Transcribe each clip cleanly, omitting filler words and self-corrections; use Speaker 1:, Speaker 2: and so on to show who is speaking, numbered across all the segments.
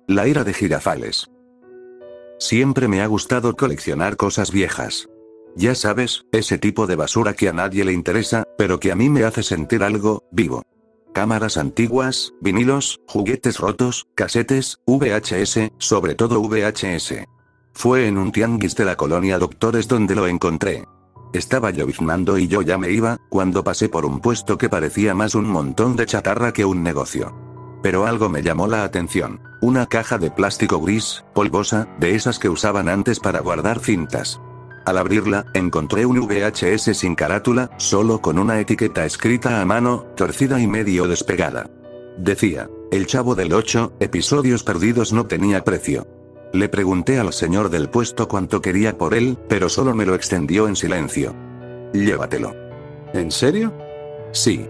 Speaker 1: La ira de Girafales. Siempre me ha gustado coleccionar cosas viejas. Ya sabes, ese tipo de basura que a nadie le interesa, pero que a mí me hace sentir algo vivo. Cámaras antiguas, vinilos, juguetes rotos, casetes, VHS, sobre todo VHS. Fue en un tianguis de la colonia Doctores donde lo encontré. Estaba lloviznando y yo ya me iba, cuando pasé por un puesto que parecía más un montón de chatarra que un negocio. Pero algo me llamó la atención. Una caja de plástico gris, polvosa, de esas que usaban antes para guardar cintas. Al abrirla, encontré un VHS sin carátula, solo con una etiqueta escrita a mano, torcida y medio despegada. Decía, El Chavo del 8, episodios perdidos. No tenía precio. Le pregunté al señor del puesto cuánto quería por él, pero solo me lo extendió en silencio. Llévatelo. ¿En serio? Sí.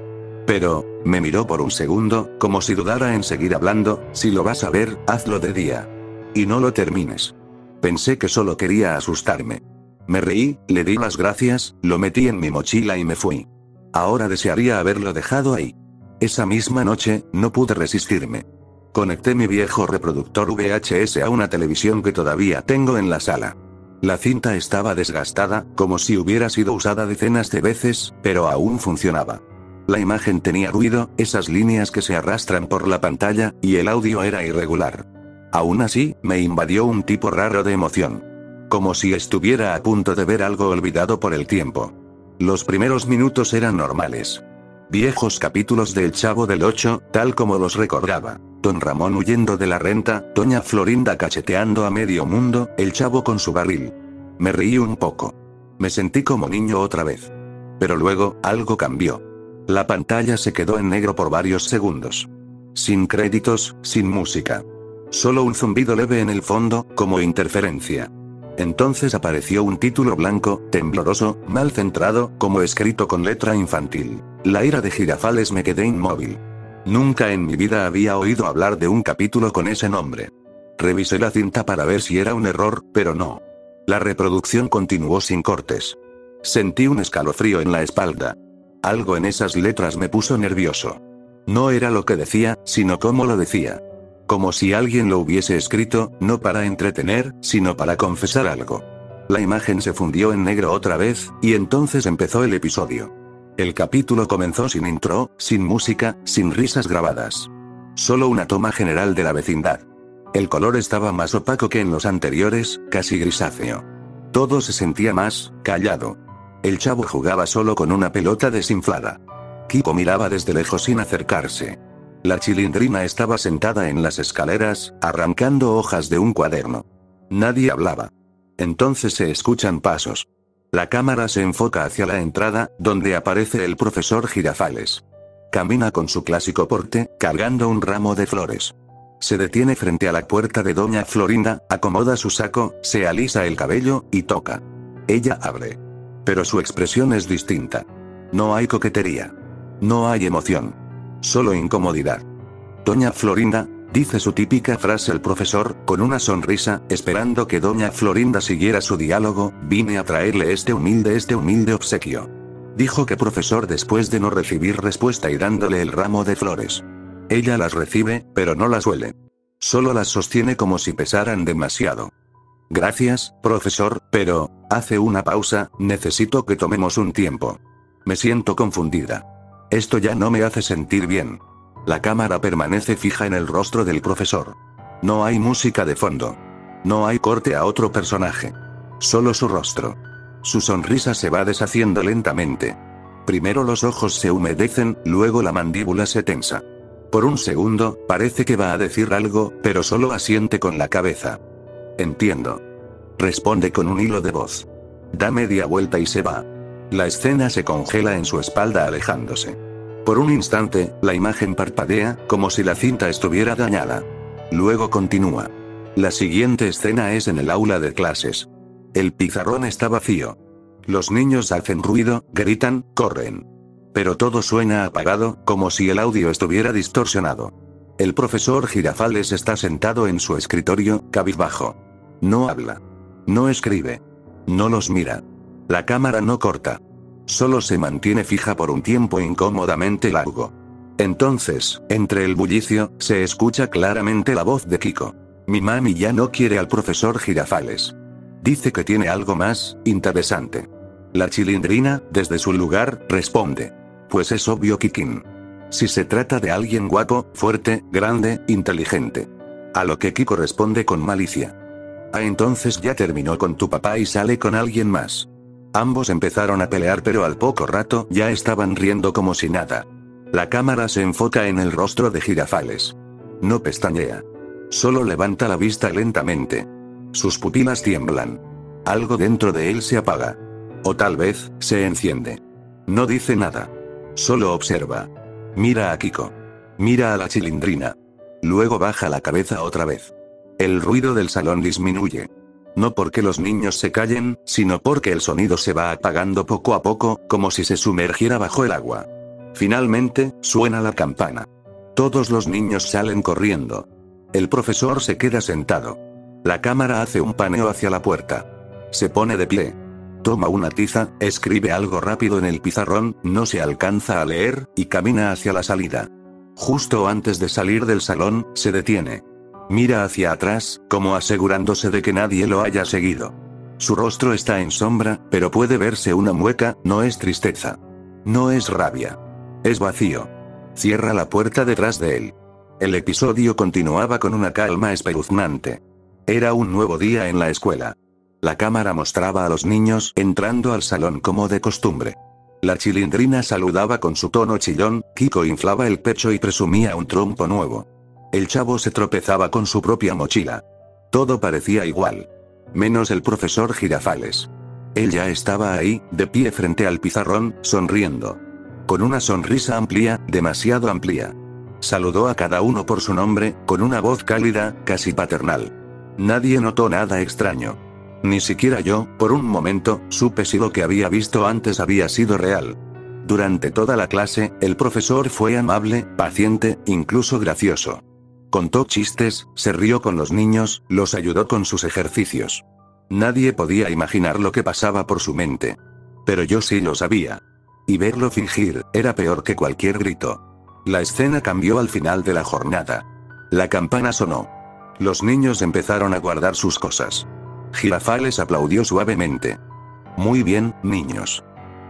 Speaker 1: Pero, me miró por un segundo, como si dudara en seguir hablando. Si lo vas a ver, hazlo de día. Y no lo termines. Pensé que solo quería asustarme. Me reí, le di las gracias, lo metí en mi mochila y me fui. Ahora desearía haberlo dejado ahí. Esa misma noche, no pude resistirme. Conecté mi viejo reproductor VHS a una televisión que todavía tengo en la sala. La cinta estaba desgastada, como si hubiera sido usada decenas de veces, pero aún funcionaba. La imagen tenía ruido, esas líneas que se arrastran por la pantalla, y el audio era irregular. Aún así, me invadió un tipo raro de emoción. Como si estuviera a punto de ver algo olvidado por el tiempo. Los primeros minutos eran normales. Viejos capítulos del Chavo del 8, tal como los recordaba. Don Ramón huyendo de la renta, Doña Florinda cacheteando a medio mundo, el Chavo con su barril. Me reí un poco. Me sentí como niño otra vez. Pero luego, algo cambió. La pantalla se quedó en negro por varios segundos. Sin créditos, sin música. Solo un zumbido leve en el fondo, como interferencia. Entonces apareció un título blanco, tembloroso, mal centrado, como escrito con letra infantil. La ira de Girafales. Me quedé inmóvil. Nunca en mi vida había oído hablar de un capítulo con ese nombre. Revisé la cinta para ver si era un error, pero no. La reproducción continuó sin cortes. Sentí un escalofrío en la espalda. Algo en esas letras me puso nervioso. No era lo que decía, sino cómo lo decía. Como si alguien lo hubiese escrito, no para entretener, sino para confesar algo. La imagen se fundió en negro otra vez, y entonces empezó el episodio. El capítulo comenzó sin intro, sin música, sin risas grabadas. Solo una toma general de la vecindad. El color estaba más opaco que en los anteriores, casi grisáceo. Todo se sentía más callado. El Chavo jugaba solo con una pelota desinflada. Kiko miraba desde lejos sin acercarse. La Chilindrina estaba sentada en las escaleras, arrancando hojas de un cuaderno. Nadie hablaba. Entonces se escuchan pasos. La cámara se enfoca hacia la entrada, donde aparece el profesor Girafales. Camina con su clásico porte, cargando un ramo de flores. Se detiene frente a la puerta de Doña Florinda, acomoda su saco, se alisa el cabello, y toca. Ella abre. Pero su expresión es distinta. No hay coquetería. No hay emoción. Solo incomodidad. Doña Florinda, dice su típica frase el profesor, con una sonrisa, esperando que Doña Florinda siguiera su diálogo. Vine a traerle este humilde obsequio. Dijo que profesor después de no recibir respuesta y dándole el ramo de flores. Ella las recibe, pero no las huele. Solo las sostiene como si pesaran demasiado. Gracias, profesor, pero, hace una pausa, necesito que tomemos un tiempo. Me siento confundida. Esto ya no me hace sentir bien. La cámara permanece fija en el rostro del profesor. No hay música de fondo. No hay corte a otro personaje. Solo su rostro. Su sonrisa se va deshaciendo lentamente. Primero los ojos se humedecen, luego la mandíbula se tensa. Por un segundo, parece que va a decir algo, pero solo asiente con la cabeza. Entiendo. Responde con un hilo de voz. Da media vuelta y se va. La escena se congela en su espalda alejándose. Por un instante, la imagen parpadea, como si la cinta estuviera dañada. Luego continúa. La siguiente escena es en el aula de clases. El pizarrón está vacío. Los niños hacen ruido, gritan, corren. Pero todo suena apagado, como si el audio estuviera distorsionado. El profesor Girafales está sentado en su escritorio, cabizbajo. No habla. No escribe. No los mira. La cámara no corta. Solo se mantiene fija por un tiempo incómodamente largo. Entonces, entre el bullicio, se escucha claramente la voz de Kiko. Mi mami ya no quiere al profesor Girafales. Dice que tiene algo más interesante. La Chilindrina, desde su lugar, responde. Pues es obvio, Kikin. Si se trata de alguien guapo, fuerte, grande, inteligente. A lo que Kiko responde con malicia. Ah, entonces ya terminó con tu papá y sale con alguien más. Ambos empezaron a pelear, pero al poco rato ya estaban riendo como si nada. La cámara se enfoca en el rostro de Girafales. No pestañea. Solo levanta la vista lentamente. Sus pupilas tiemblan. Algo dentro de él se apaga. O tal vez, se enciende. No dice nada. Solo observa. Mira a Kiko. Mira a la Chilindrina. Luego baja la cabeza otra vez. El ruido del salón disminuye. No porque los niños se callen, sino porque el sonido se va apagando poco a poco, como si se sumergiera bajo el agua. Finalmente, suena la campana. Todos los niños salen corriendo. El profesor se queda sentado. La cámara hace un paneo hacia la puerta. Se pone de pie. Toma una tiza, escribe algo rápido en el pizarrón, no se alcanza a leer, y camina hacia la salida. Justo antes de salir del salón, se detiene. Mira hacia atrás, como asegurándose de que nadie lo haya seguido. Su rostro está en sombra, pero puede verse una mueca, no es tristeza. No es rabia. Es vacío. Cierra la puerta detrás de él. El episodio continuaba con una calma espeluznante. Era un nuevo día en la escuela. La cámara mostraba a los niños entrando al salón como de costumbre. La Chilindrina saludaba con su tono chillón, Kiko inflaba el pecho y presumía un trompo nuevo. El chavo se tropezaba con su propia mochila. Todo parecía igual. Menos el profesor Girafales. Él ya estaba ahí, de pie frente al pizarrón, sonriendo. Con una sonrisa amplia, demasiado amplia. Saludó a cada uno por su nombre, con una voz cálida, casi paternal. Nadie notó nada extraño. Ni siquiera yo, por un momento, supe si lo que había visto antes había sido real. Durante toda la clase, el profesor fue amable, paciente, incluso gracioso. Contó chistes, se rió con los niños, los ayudó con sus ejercicios. Nadie podía imaginar lo que pasaba por su mente. Pero yo sí lo sabía. Y verlo fingir, era peor que cualquier grito. La escena cambió al final de la jornada. La campana sonó. Los niños empezaron a guardar sus cosas. Girafales aplaudió suavemente. Muy bien, niños.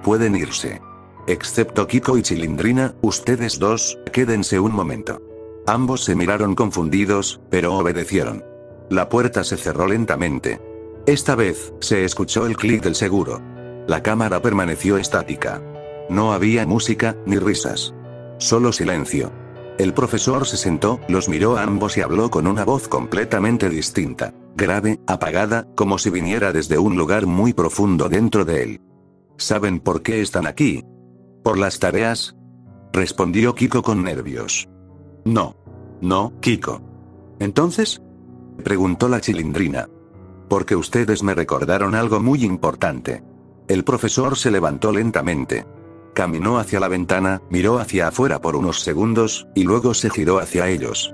Speaker 1: Pueden irse. Excepto Kiko y Chilindrina, ustedes dos, quédense un momento. Ambos se miraron confundidos, pero obedecieron. La puerta se cerró lentamente. Esta vez, se escuchó el clic del seguro. La cámara permaneció estática. No había música, ni risas. Solo silencio. El profesor se sentó, los miró a ambos y habló con una voz completamente distinta. Grave, apagada, como si viniera desde un lugar muy profundo dentro de él. ¿Saben por qué están aquí? ¿Por las tareas? Respondió Kiko con nervios. No. No, Kiko. ¿Entonces? Preguntó la Chilindrina. Porque ustedes me recordaron algo muy importante. El profesor se levantó lentamente. Caminó hacia la ventana, miró hacia afuera por unos segundos, y luego se giró hacia ellos.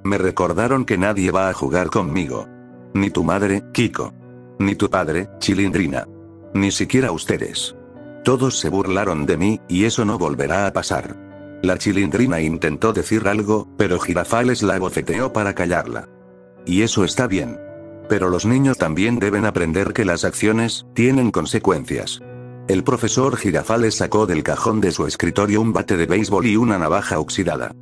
Speaker 1: Me recordaron que nadie va a jugar conmigo. Ni tu madre, Kiko. Ni tu padre, Chilindrina. Ni siquiera ustedes. Todos se burlaron de mí, y eso no volverá a pasar. La Chilindrina intentó decir algo, pero Girafales la bofeteó para callarla. Y eso está bien. Pero los niños también deben aprender que las acciones tienen consecuencias. El profesor Girafales sacó del cajón de su escritorio un bate de béisbol y una navaja oxidada.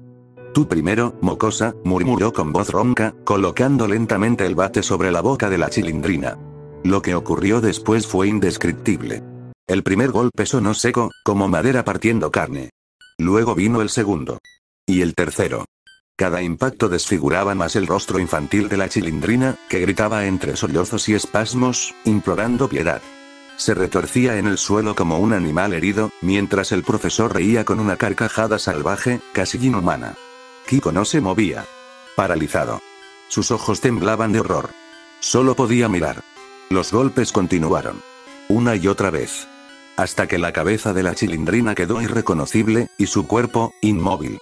Speaker 1: Tú primero, mocosa, murmuró con voz ronca, colocando lentamente el bate sobre la boca de la Chilindrina. Lo que ocurrió después fue indescriptible. El primer golpe sonó seco, como madera partiendo carne. Luego vino el segundo. Y el tercero. Cada impacto desfiguraba más el rostro infantil de la Chilindrina, que gritaba entre sollozos y espasmos, implorando piedad. Se retorcía en el suelo como un animal herido, mientras el profesor reía con una carcajada salvaje, casi inhumana. Kiko no se movía. Paralizado. Sus ojos temblaban de horror. Solo podía mirar. Los golpes continuaron. Una y otra vez. Hasta que la cabeza de la Chilindrina quedó irreconocible, y su cuerpo, inmóvil.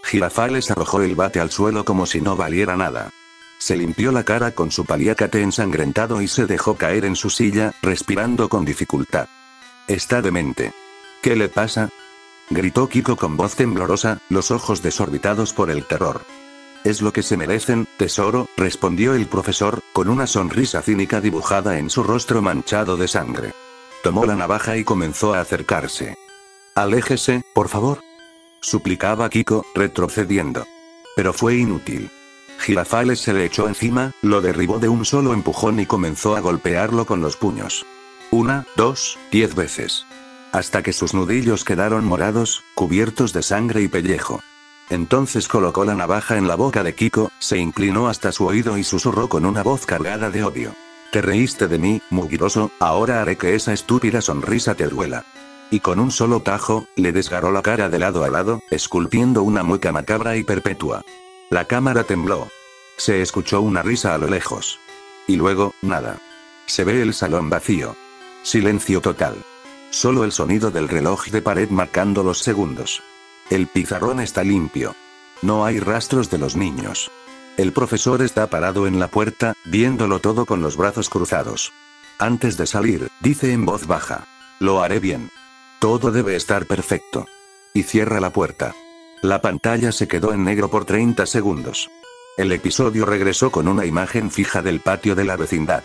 Speaker 1: Girafales arrojó el bate al suelo como si no valiera nada. Se limpió la cara con su paliacate ensangrentado y se dejó caer en su silla, respirando con dificultad. Está demente. ¿Qué le pasa? Gritó Kiko con voz temblorosa, los ojos desorbitados por el terror. Es lo que se merecen, tesoro, respondió el profesor, con una sonrisa cínica dibujada en su rostro manchado de sangre. Tomó la navaja y comenzó a acercarse. Aléjese, por favor, suplicaba Kiko, retrocediendo. Pero fue inútil. Girafales se le echó encima, lo derribó de un solo empujón y comenzó a golpearlo con los puños. 1, 2, 10 veces. Hasta que sus nudillos quedaron morados, cubiertos de sangre y pellejo. Entonces colocó la navaja en la boca de Kiko, se inclinó hasta su oído y susurró con una voz cargada de odio. Te reíste de mí, mugroso, ahora haré que esa estúpida sonrisa te duela. Y con un solo tajo, le desgarró la cara de lado a lado, esculpiendo una mueca macabra y perpetua. La cámara tembló. Se escuchó una risa a lo lejos. Y luego, nada. Se ve el salón vacío. Silencio total. Solo el sonido del reloj de pared marcando los segundos. El pizarrón está limpio. No hay rastros de los niños. El profesor está parado en la puerta, viéndolo todo con los brazos cruzados. Antes de salir, dice en voz baja. Lo haré bien. Todo debe estar perfecto. Y cierra la puerta. La pantalla se quedó en negro por 30 segundos. El episodio regresó con una imagen fija del patio de la vecindad.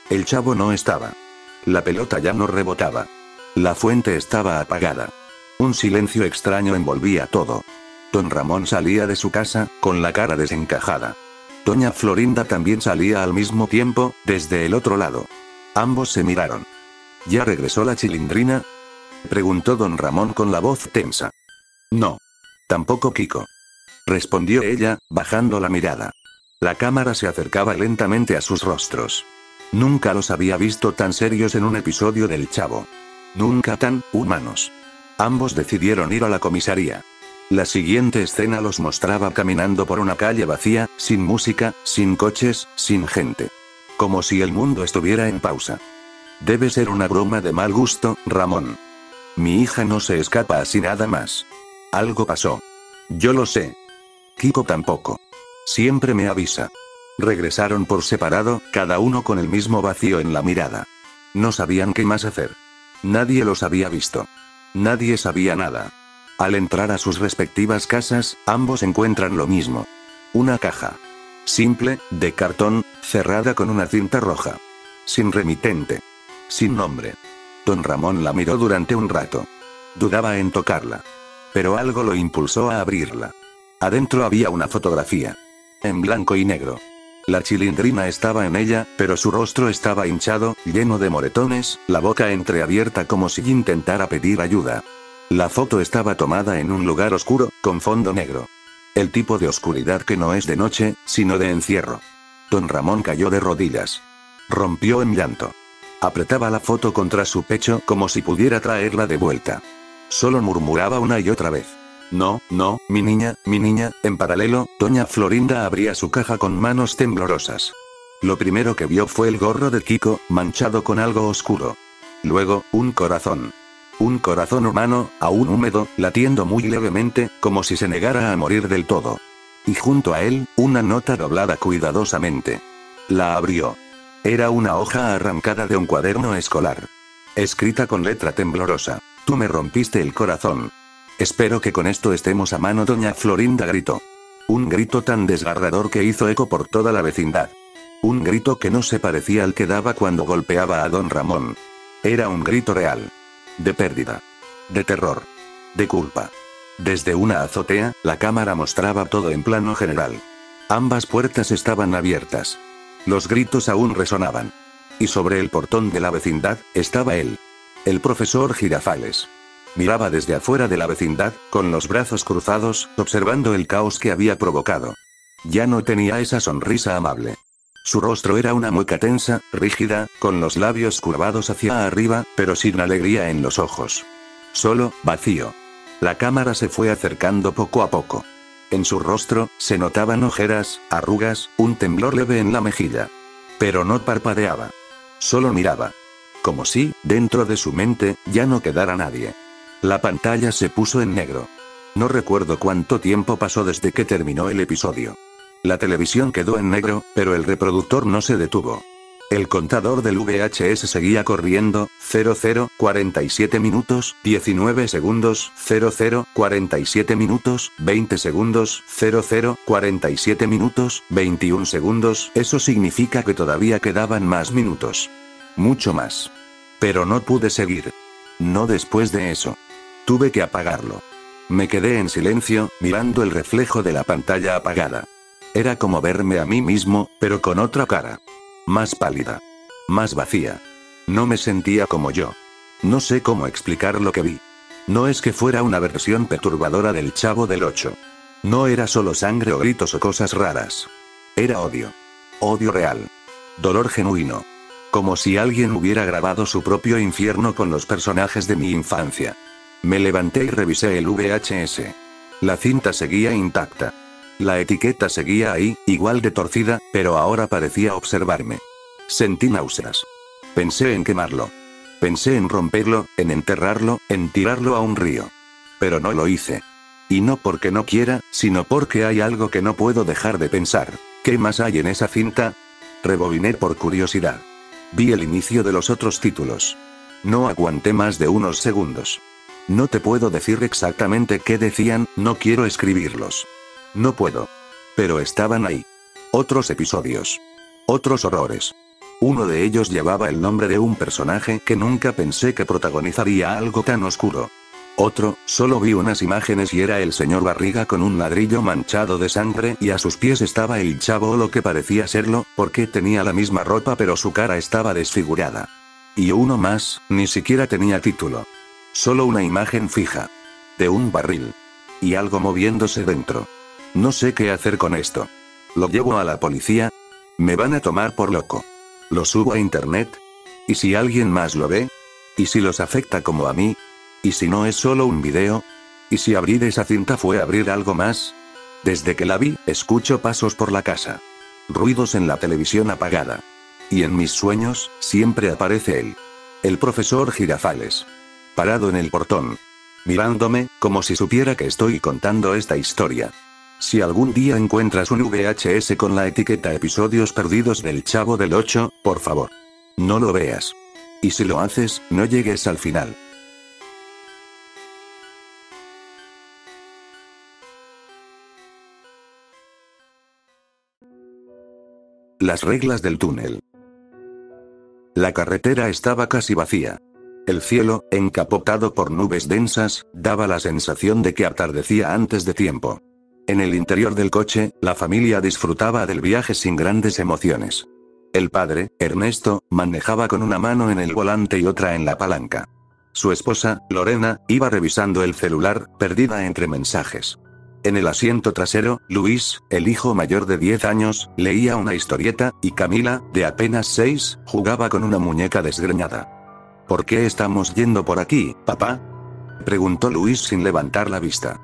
Speaker 1: El chavo no estaba. La pelota ya no rebotaba. La fuente estaba apagada. Un silencio extraño envolvía todo. Don Ramón salía de su casa, con la cara desencajada. Doña Florinda también salía al mismo tiempo, desde el otro lado. Ambos se miraron. ¿Ya regresó la Chilindrina?, preguntó don Ramón con la voz tensa. No. Tampoco Kiko, respondió ella, bajando la mirada. La cámara se acercaba lentamente a sus rostros. Nunca los había visto tan serios en un episodio del Chavo. Nunca tan humanos. Ambos decidieron ir a la comisaría. La siguiente escena los mostraba caminando por una calle vacía, sin música, sin coches, sin gente. Como si el mundo estuviera en pausa. Debe ser una broma de mal gusto, Ramón. Mi hija no se escapa así nada más. Algo pasó. Yo lo sé. Kiko tampoco. Siempre me avisa. Regresaron por separado, cada uno con el mismo vacío en la mirada. No sabían qué más hacer. Nadie los había visto. Nadie sabía nada. Al entrar a sus respectivas casas, ambos encuentran lo mismo. Una caja. Simple, de cartón, cerrada con una cinta roja. Sin remitente. Sin nombre. Don Ramón la miró durante un rato. Dudaba en tocarla. Pero algo lo impulsó a abrirla. Adentro había una fotografía. En blanco y negro. La Chilindrina estaba en ella, pero su rostro estaba hinchado, lleno de moretones, la boca entreabierta como si intentara pedir ayuda. La foto estaba tomada en un lugar oscuro, con fondo negro. El tipo de oscuridad que no es de noche, sino de encierro. Don Ramón cayó de rodillas. Rompió en llanto. Apretaba la foto contra su pecho como si pudiera traerla de vuelta. Solo murmuraba una y otra vez. No, no, mi niña, en paralelo, doña Florinda abría su caja con manos temblorosas. Lo primero que vio fue el gorro de Kiko, manchado con algo oscuro. Luego, un corazón. Un corazón humano, aún húmedo, latiendo muy levemente, como si se negara a morir del todo. Y junto a él, una nota doblada cuidadosamente. La abrió. Era una hoja arrancada de un cuaderno escolar. Escrita con letra temblorosa. Tú me rompiste el corazón. Espero que con esto estemos a mano, doña Florinda gritó. Un grito tan desgarrador que hizo eco por toda la vecindad. Un grito que no se parecía al que daba cuando golpeaba a don Ramón. Era un grito real. De pérdida. De terror. De culpa. Desde una azotea, la cámara mostraba todo en plano general. Ambas puertas estaban abiertas. Los gritos aún resonaban. Y sobre el portón de la vecindad, estaba él. El profesor Girafales. Miraba desde afuera de la vecindad, con los brazos cruzados, observando el caos que había provocado. Ya no tenía esa sonrisa amable. Su rostro era una mueca tensa, rígida, con los labios curvados hacia arriba, pero sin alegría en los ojos. Solo, vacío. La cámara se fue acercando poco a poco. En su rostro, se notaban ojeras, arrugas, un temblor leve en la mejilla. Pero no parpadeaba. Solo miraba. Como si, dentro de su mente, ya no quedara nadie. La pantalla se puso en negro. No recuerdo cuánto tiempo pasó desde que terminó el episodio. La televisión quedó en negro, pero el reproductor no se detuvo. El contador del VHS seguía corriendo, 00, 47 minutos, 19 segundos, 00, 47 minutos, 20 segundos, 00, 47 minutos, 21 segundos, eso significa que todavía quedaban más minutos. Mucho más. Pero no pude seguir. No después de eso. Tuve que apagarlo. Me quedé en silencio, mirando el reflejo de la pantalla apagada. Era como verme a mí mismo, pero con otra cara. Más pálida. Más vacía. No me sentía como yo. No sé cómo explicar lo que vi. No es que fuera una versión perturbadora del Chavo del Ocho. No era solo sangre o gritos o cosas raras. Era odio. Odio real. Dolor genuino. Como si alguien hubiera grabado su propio infierno con los personajes de mi infancia. Me levanté y revisé el VHS. La cinta seguía intacta. La etiqueta seguía ahí, igual de torcida, pero ahora parecía observarme. Sentí náuseas. Pensé en quemarlo. Pensé en romperlo, en enterrarlo, en tirarlo a un río. Pero no lo hice. Y no porque no quiera, sino porque hay algo que no puedo dejar de pensar. ¿Qué más hay en esa cinta? Rebobiné por curiosidad. Vi el inicio de los otros títulos. No aguanté más de unos segundos. No te puedo decir exactamente qué decían, no quiero escribirlos. No puedo. Pero estaban ahí. Otros episodios. Otros horrores. Uno de ellos llevaba el nombre de un personaje que nunca pensé que protagonizaría algo tan oscuro. Otro, solo vi unas imágenes y era el señor Barriga con un ladrillo manchado de sangre y a sus pies estaba el Chavo o lo que parecía serlo, porque tenía la misma ropa pero su cara estaba desfigurada. Y uno más, ni siquiera tenía título. Solo una imagen fija. De un barril. Y algo moviéndose dentro. No sé qué hacer con esto. ¿Lo llevo a la policía? ¿Me van a tomar por loco? ¿Lo subo a internet? ¿Y si alguien más lo ve? ¿Y si los afecta como a mí? ¿Y si no es solo un video? ¿Y si abrir esa cinta fue abrir algo más? Desde que la vi, escucho pasos por la casa. Ruidos en la televisión apagada. Y en mis sueños, siempre aparece él. El profesor Girafales. Parado en el portón. Mirándome, como si supiera que estoy contando esta historia. Si algún día encuentras un VHS con la etiqueta Episodios Perdidos del Chavo del Ocho, por favor. No lo veas. Y si lo haces, no llegues al final. Las reglas del túnel. La carretera estaba casi vacía. El cielo, encapotado por nubes densas, daba la sensación de que atardecía antes de tiempo. En el interior del coche, la familia disfrutaba del viaje sin grandes emociones. El padre, Ernesto, manejaba con una mano en el volante y otra en la palanca. Su esposa, Lorena, iba revisando el celular, perdida entre mensajes. En el asiento trasero, Luis, el hijo mayor de 10 años, leía una historieta, y Camila, de apenas 6, jugaba con una muñeca desgreñada. ¿Por qué estamos yendo por aquí, papá?, preguntó Luis sin levantar la vista.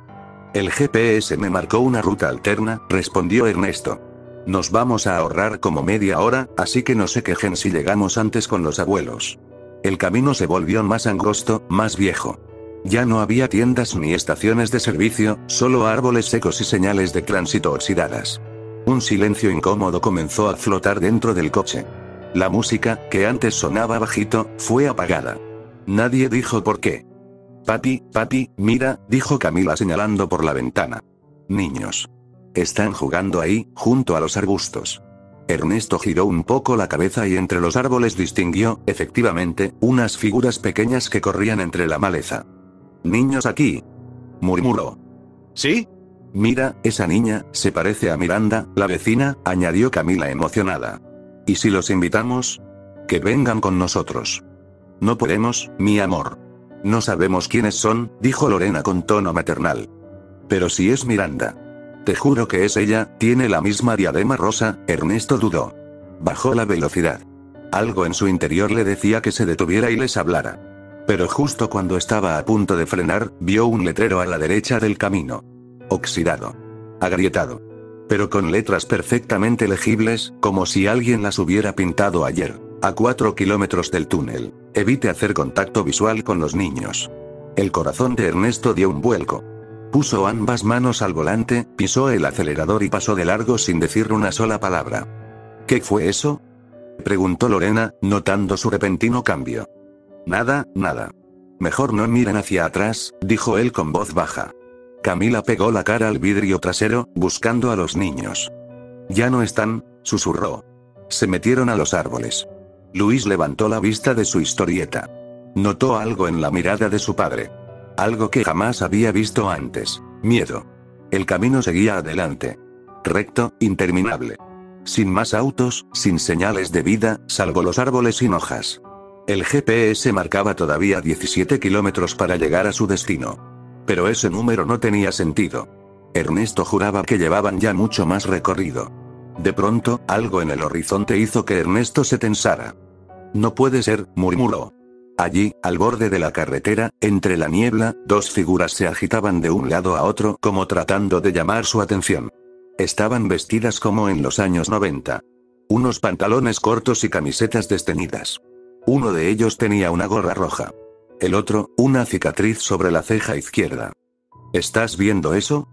Speaker 1: El GPS me marcó una ruta alterna, respondió Ernesto. Nos vamos a ahorrar como media hora, así que no se quejen si llegamos antes con los abuelos. El camino se volvió más angosto, más viejo. Ya no había tiendas ni estaciones de servicio, solo árboles secos y señales de tránsito oxidadas. Un silencio incómodo comenzó a flotar dentro del coche. La música, que antes sonaba bajito, fue apagada. Nadie dijo por qué. Papi, mira, dijo Camila señalando por la ventana. Niños. Están jugando ahí, junto a los arbustos. Ernesto giró un poco la cabeza y entre los árboles distinguió, efectivamente, unas figuras pequeñas que corrían entre la maleza. Niños aquí, murmuró. ¿Sí? Mira, esa niña, se parece a Miranda, la vecina, añadió Camila emocionada. ¿Y si los invitamos? Que vengan con nosotros. No podemos, mi amor. No sabemos quiénes son, dijo Lorena con tono maternal. Pero si es Miranda. Te juro que es ella, tiene la misma diadema rosa, Ernesto dudó. Bajó la velocidad. Algo en su interior le decía que se detuviera y les hablara. Pero justo cuando estaba a punto de frenar, vio un letrero a la derecha del camino. Oxidado. Agrietado. Pero con letras perfectamente legibles, como si alguien las hubiera pintado ayer. A 4 kilómetros del túnel. Evite hacer contacto visual con los niños. El corazón de Ernesto dio un vuelco. Puso ambas manos al volante, pisó el acelerador y pasó de largo sin decir una sola palabra. ¿Qué fue eso? Preguntó Lorena, notando su repentino cambio. Nada, nada. Mejor no miren hacia atrás, dijo él con voz baja. Camila pegó la cara al vidrio trasero, buscando a los niños. Ya no están, susurró. Se metieron a los árboles. Luis levantó la vista de su historieta. Notó algo en la mirada de su padre. Algo que jamás había visto antes. Miedo. El camino seguía adelante. Recto, interminable. Sin más autos, sin señales de vida, salvo los árboles sin hojas. El GPS marcaba todavía 17 kilómetros para llegar a su destino. Pero ese número no tenía sentido. Ernesto juraba que llevaban ya mucho más recorrido. De pronto, algo en el horizonte hizo que Ernesto se tensara. No puede ser, murmuró. Allí, al borde de la carretera, entre la niebla, dos figuras se agitaban de un lado a otro como tratando de llamar su atención. Estaban vestidas como en los años 90. Unos pantalones cortos y camisetas desteñidas. Uno de ellos tenía una gorra roja. El otro, una cicatriz sobre la ceja izquierda. ¿Estás viendo eso?,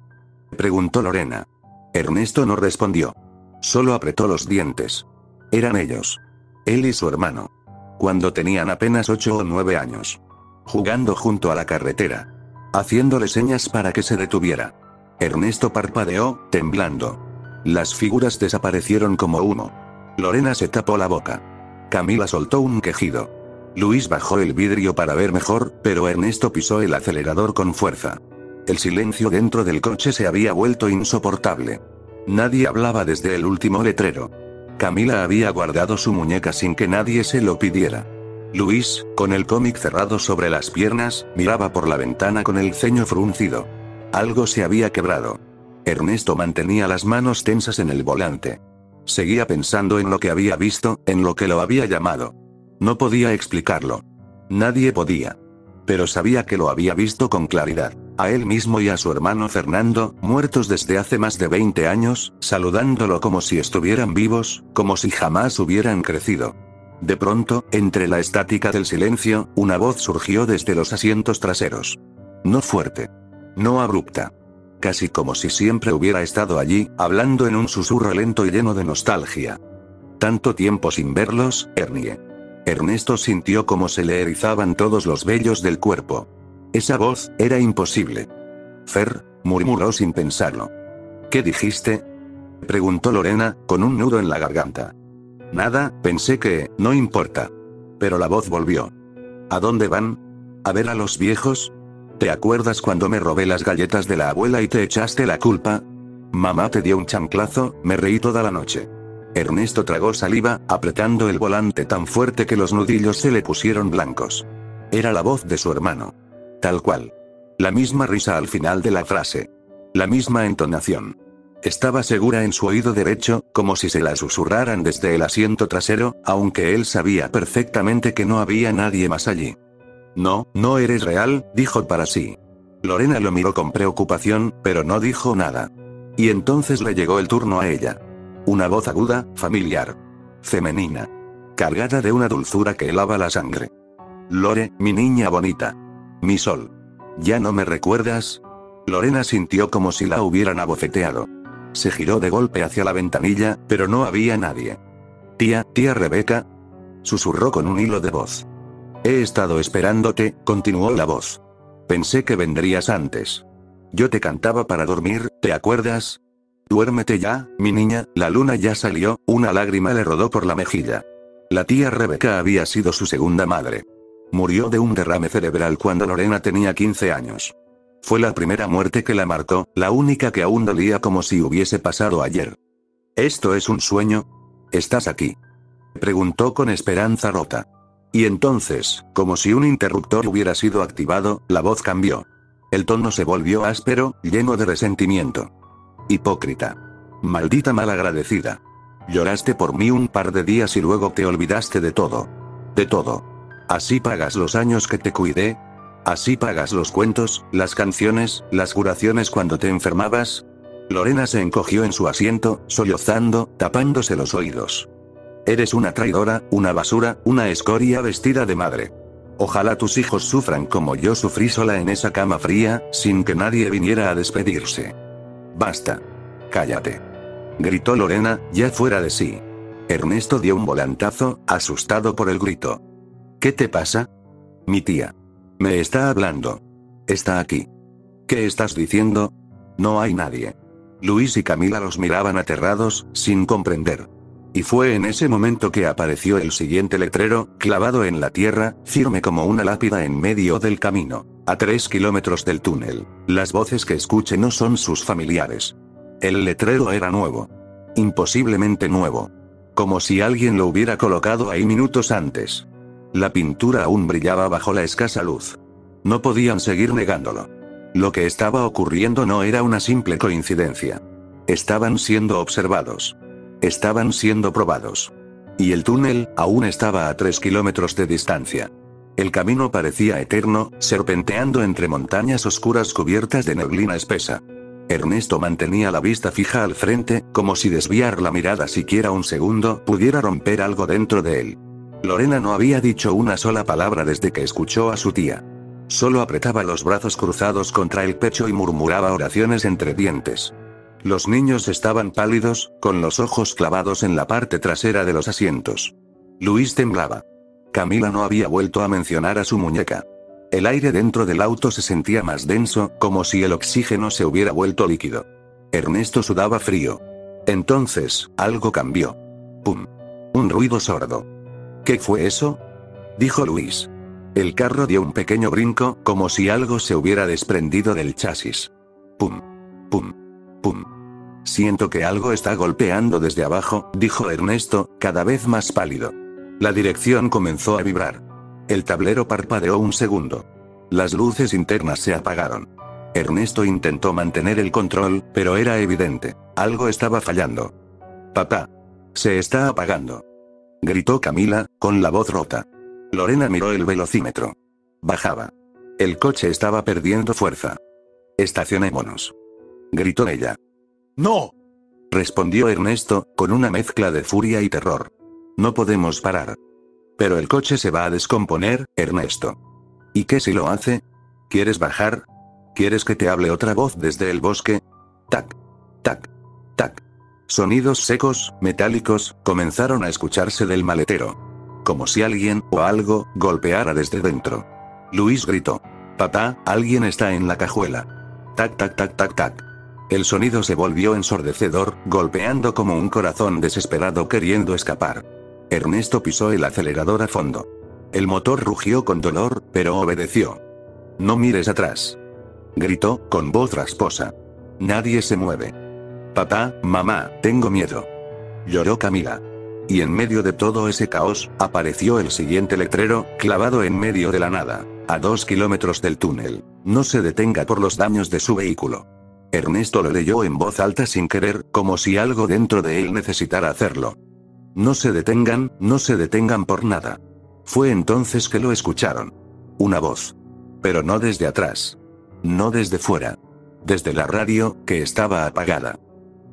Speaker 1: preguntó Lorena. Ernesto no respondió. Solo apretó los dientes. Eran ellos. Él y su hermano. Cuando tenían apenas 8 o 9 años. Jugando junto a la carretera. Haciéndole señas para que se detuviera. Ernesto parpadeó, temblando. Las figuras desaparecieron como humo. Lorena se tapó la boca. Camila soltó un quejido. Luis bajó el vidrio para ver mejor, pero Ernesto pisó el acelerador con fuerza. El silencio dentro del coche se había vuelto insoportable. Nadie hablaba desde el último letrero. Camila había guardado su muñeca sin que nadie se lo pidiera. Luis, con el cómic cerrado sobre las piernas, miraba por la ventana con el ceño fruncido. Algo se había quebrado. Ernesto mantenía las manos tensas en el volante. Seguía pensando en lo que había visto, en lo que lo había llamado. No podía explicarlo. Nadie podía. Pero sabía que lo había visto con claridad. A él mismo y a su hermano Fernando, muertos desde hace más de 20 años, saludándolo como si estuvieran vivos, como si jamás hubieran crecido. De pronto, entre la estática del silencio, una voz surgió desde los asientos traseros. No fuerte. No abrupta. Casi como si siempre hubiera estado allí, hablando en un susurro lento y lleno de nostalgia. Tanto tiempo sin verlos, Ernie. Ernesto sintió como se le erizaban todos los vellos del cuerpo. Esa voz, era imposible. Fer, murmuró sin pensarlo. ¿Qué dijiste?, preguntó Lorena, con un nudo en la garganta. Nada, pensé que, no importa. Pero la voz volvió. ¿A dónde van? ¿A ver a los viejos? ¿Te acuerdas cuando me robé las galletas de la abuela y te echaste la culpa? Mamá te dio un chanclazo, me reí toda la noche. Ernesto tragó saliva, apretando el volante tan fuerte que los nudillos se le pusieron blancos. Era la voz de su hermano. Tal cual. La misma risa al final de la frase. La misma entonación. Estaba segura en su oído derecho, como si se la susurraran desde el asiento trasero, aunque él sabía perfectamente que no había nadie más allí. No, no eres real, dijo para sí. Lorena lo miró con preocupación, pero no dijo nada. Y entonces le llegó el turno a ella. Una voz aguda, familiar. Femenina. Cargada de una dulzura que helaba la sangre. Lore, mi niña bonita. Mi sol. ¿Ya no me recuerdas? Lorena sintió como si la hubieran abofeteado. Se giró de golpe hacia la ventanilla, pero no había nadie. Tía Rebeca. Susurró con un hilo de voz. He estado esperándote, continuó la voz. Pensé que vendrías antes. Yo te cantaba para dormir, ¿te acuerdas? Duérmete ya, mi niña, la luna ya salió, una lágrima le rodó por la mejilla. La tía Rebeca había sido su segunda madre. Murió de un derrame cerebral cuando Lorena tenía 15 años. Fue la primera muerte que la marcó, la única que aún dolía como si hubiese pasado ayer. ¿Esto es un sueño? ¿Estás aquí?, preguntó con esperanza rota. Y entonces, como si un interruptor hubiera sido activado, la voz cambió. El tono se volvió áspero, lleno de resentimiento. Hipócrita. Maldita malagradecida. Lloraste por mí un par de días y luego te olvidaste de todo. De todo. ¿Así pagas los años que te cuidé? ¿Así pagas los cuentos, las canciones, las curaciones cuando te enfermabas? Lorena se encogió en su asiento, sollozando, tapándose los oídos. Eres una traidora, una basura, una escoria vestida de madre. Ojalá tus hijos sufran como yo sufrí sola en esa cama fría, sin que nadie viniera a despedirse. Basta. Cállate. Gritó Lorena, ya fuera de sí. Ernesto dio un volantazo, asustado por el grito. ¿Qué te pasa? Mi tía. Me está hablando. Está aquí. ¿Qué estás diciendo? No hay nadie. Luis y Camila los miraban aterrados, sin comprender. Y fue en ese momento que apareció el siguiente letrero, clavado en la tierra, firme como una lápida en medio del camino. A 3 kilómetros del túnel. Las voces que escuche no son sus familiares. El letrero era nuevo. Imposiblemente nuevo. Como si alguien lo hubiera colocado ahí minutos antes. La pintura aún brillaba bajo la escasa luz. No podían seguir negándolo. Lo que estaba ocurriendo no era una simple coincidencia. Estaban siendo observados. Estaban siendo probados. Y el túnel aún estaba a 3 kilómetros de distancia. El camino parecía eterno, serpenteando entre montañas oscuras cubiertas de neblina espesa. Ernesto mantenía la vista fija al frente, como si desviar la mirada siquiera un segundo pudiera romper algo dentro de él. Lorena no había dicho una sola palabra desde que escuchó a su tía. Solo apretaba los brazos cruzados contra el pecho y murmuraba oraciones entre dientes. Los niños estaban pálidos, con los ojos clavados en la parte trasera de los asientos. Luis temblaba. Camila no había vuelto a mencionar a su muñeca. El aire dentro del auto se sentía más denso, como si el oxígeno se hubiera vuelto líquido. Ernesto sudaba frío. Entonces, algo cambió. ¡Pum! Un ruido sordo. ¿Qué fue eso? Dijo Luis. El carro dio un pequeño brinco, como si algo se hubiera desprendido del chasis. ¡Pum! ¡Pum! ¡Pum! Siento que algo está golpeando desde abajo, dijo Ernesto, cada vez más pálido. La dirección comenzó a vibrar. El tablero parpadeó un segundo. Las luces internas se apagaron. Ernesto intentó mantener el control, pero era evidente. Algo estaba fallando. Papá. Se está apagando. Gritó Camila, con la voz rota. Lorena miró el velocímetro. Bajaba. El coche estaba perdiendo fuerza. Estacionémonos. Gritó ella. ¡No! Respondió Ernesto, con una mezcla de furia y terror. No podemos parar. Pero el coche se va a descomponer, Ernesto. ¿Y qué si lo hace? ¿Quieres bajar? ¿Quieres que te hable otra voz desde el bosque? Tac. Tac. Tac. Sonidos secos, metálicos, comenzaron a escucharse del maletero. Como si alguien, o algo, golpeara desde dentro. Luis gritó. Papá, alguien está en la cajuela. Tac tac tac tac tac. El sonido se volvió ensordecedor, golpeando como un corazón desesperado queriendo escapar. Ernesto pisó el acelerador a fondo. El motor rugió con dolor, pero obedeció. No mires atrás. Gritó, con voz rasposa. Nadie se mueve. Papá, mamá, tengo miedo. Lloró Camila. Y en medio de todo ese caos, apareció el siguiente letrero, clavado en medio de la nada. A 2 kilómetros del túnel. No se detenga por los daños de su vehículo. Ernesto lo leyó en voz alta sin querer, como si algo dentro de él necesitara hacerlo. No se detengan por nada. Fue entonces que lo escucharon. Una voz. Pero no desde atrás. No desde fuera. Desde la radio, que estaba apagada.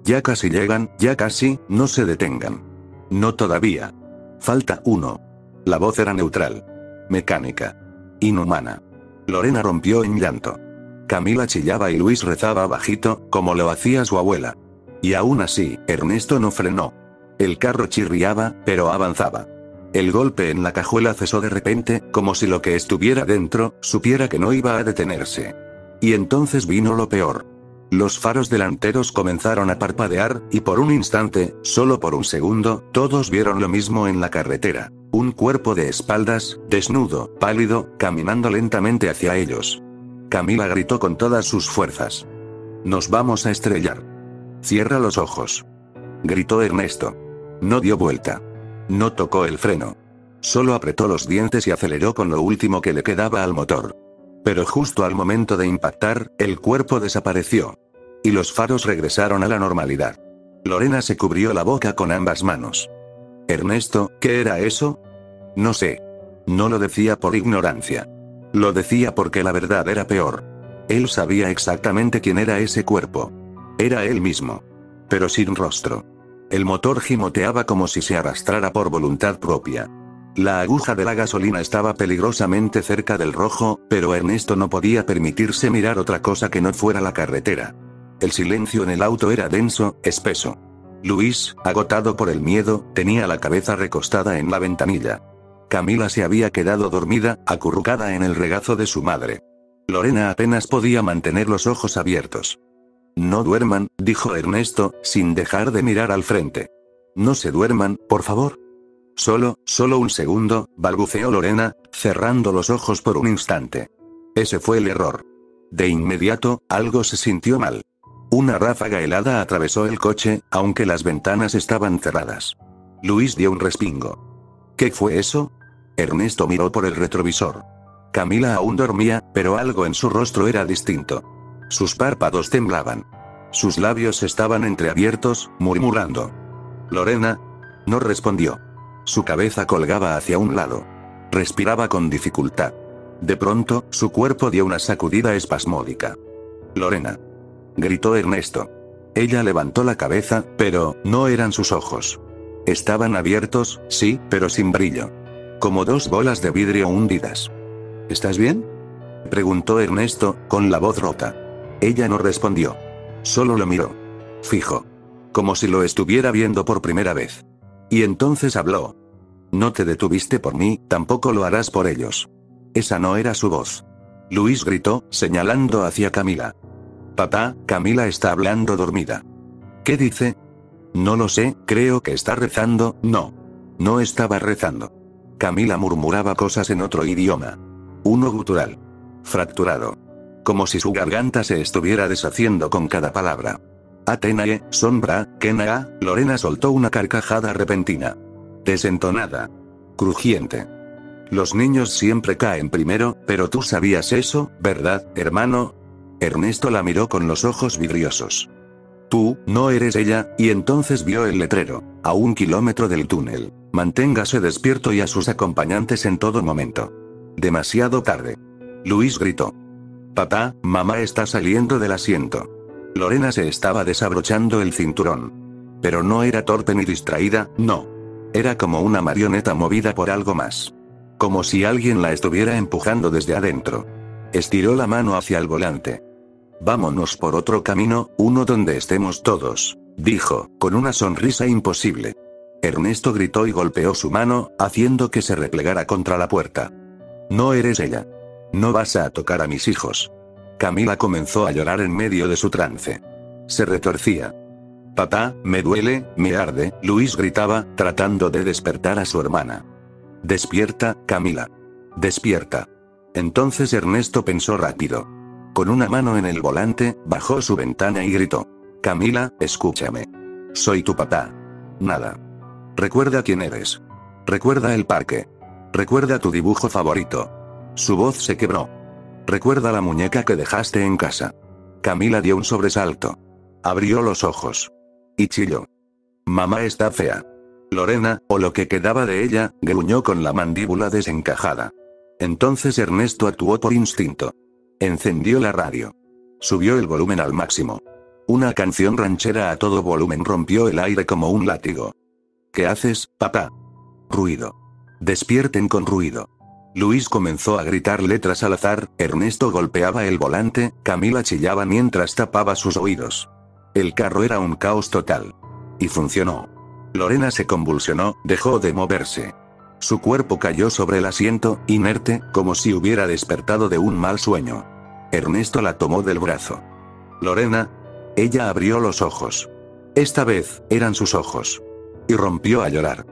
Speaker 1: Ya casi llegan, ya casi, no se detengan. No todavía. Falta uno. La voz era neutral. Mecánica. Inhumana. Lorena rompió en llanto. Camila chillaba y Luis rezaba bajito, como lo hacía su abuela. Y aún así, Ernesto no frenó. El carro chirriaba, pero avanzaba. El golpe en la cajuela cesó de repente, como si lo que estuviera dentro, supiera que no iba a detenerse. Y entonces vino lo peor. Los faros delanteros comenzaron a parpadear, y por un instante, solo por un segundo, todos vieron lo mismo en la carretera. Un cuerpo de espaldas, desnudo, pálido, caminando lentamente hacia ellos. Camila gritó con todas sus fuerzas. Nos vamos a estrellar. Cierra los ojos. Gritó Ernesto. No dio vuelta. No tocó el freno. Solo apretó los dientes y aceleró con lo último que le quedaba al motor. Pero justo al momento de impactar, el cuerpo desapareció. Y los faros regresaron a la normalidad. Lorena se cubrió la boca con ambas manos. Ernesto, ¿qué era eso? No sé. No lo decía por ignorancia. Lo decía porque la verdad era peor. Él sabía exactamente quién era ese cuerpo. Era él mismo. Pero sin rostro. El motor gimoteaba como si se arrastrara por voluntad propia. La aguja de la gasolina estaba peligrosamente cerca del rojo, pero Ernesto no podía permitirse mirar otra cosa que no fuera la carretera. El silencio en el auto era denso, espeso. Luis, agotado por el miedo, tenía la cabeza recostada en la ventanilla. Camila se había quedado dormida, acurrucada en el regazo de su madre. Lorena apenas podía mantener los ojos abiertos. No duerman, dijo Ernesto, sin dejar de mirar al frente. No se duerman, por favor. Solo un segundo, balbuceó Lorena, cerrando los ojos por un instante. Ese fue el error. De inmediato, algo se sintió mal. Una ráfaga helada atravesó el coche, aunque las ventanas estaban cerradas. Luis dio un respingo. ¿Qué fue eso? Ernesto miró por el retrovisor. Camila aún dormía, pero algo en su rostro era distinto. Sus párpados temblaban. Sus labios estaban entreabiertos, murmurando. Lorena. No respondió. Su cabeza colgaba hacia un lado. Respiraba con dificultad. De pronto, su cuerpo dio una sacudida espasmódica. Lorena. Gritó Ernesto. Ella levantó la cabeza, pero no eran sus ojos. Estaban abiertos, sí, pero sin brillo. Como dos bolas de vidrio hundidas. ¿Estás bien? Preguntó Ernesto, con la voz rota. Ella no respondió. Solo lo miró. Fijo. Como si lo estuviera viendo por primera vez. Y entonces habló. No te detuviste por mí, tampoco lo harás por ellos. Esa no era su voz. Luis gritó, señalando hacia Camila. Papá, Camila está hablando dormida. ¿Qué dice? No lo sé, creo que está rezando. No. No estaba rezando. Camila murmuraba cosas en otro idioma. Uno gutural. Fracturado. Como si su garganta se estuviera deshaciendo con cada palabra. Atenae, sombra, Kenaa, Lorena soltó una carcajada repentina. Desentonada. Crujiente. Los niños siempre caen primero, pero tú sabías eso, ¿verdad, hermano? Ernesto la miró con los ojos vidriosos. Tú, no eres ella, y entonces vio el letrero, a 1 kilómetro del túnel. Manténgase despierto y a sus acompañantes en todo momento. Demasiado tarde. Luis gritó. Papá, mamá está saliendo del asiento. Lorena se estaba desabrochando el cinturón. Pero no era torpe ni distraída, no. Era como una marioneta movida por algo más. Como si alguien la estuviera empujando desde adentro. Estiró la mano hacia el volante. Vámonos por otro camino, uno donde estemos todos, dijo, con una sonrisa imposible. Ernesto gritó y golpeó su mano, haciendo que se replegara contra la puerta. No eres ella. No vas a tocar a mis hijos. Camila comenzó a llorar en medio de su trance. Se retorcía. Papá, me duele, me arde, Luis gritaba, tratando de despertar a su hermana. Despierta, Camila. Despierta. Entonces Ernesto pensó rápido. Con una mano en el volante, bajó su ventana y gritó. Camila, escúchame. Soy tu papá. Nada. Recuerda quién eres. Recuerda el parque. Recuerda tu dibujo favorito. Su voz se quebró. Recuerda la muñeca que dejaste en casa. Camila dio un sobresalto. Abrió los ojos. Y chilló. Mamá está fea. Lorena, o lo que quedaba de ella, gruñó con la mandíbula desencajada. Entonces Ernesto actuó por instinto. Encendió la radio. Subió el volumen al máximo. Una canción ranchera a todo volumen rompió el aire como un látigo. ¿Qué haces, papá? Ruido. Despierten con ruido. Luis comenzó a gritar letras al azar, Ernesto golpeaba el volante, Camila chillaba mientras tapaba sus oídos. El carro era un caos total. Y funcionó. Lorena se convulsionó, dejó de moverse. Su cuerpo cayó sobre el asiento, inerte, como si hubiera despertado de un mal sueño. Ernesto la tomó del brazo. Lorena. Ella abrió los ojos. Esta vez, eran sus ojos. Y rompió a llorar.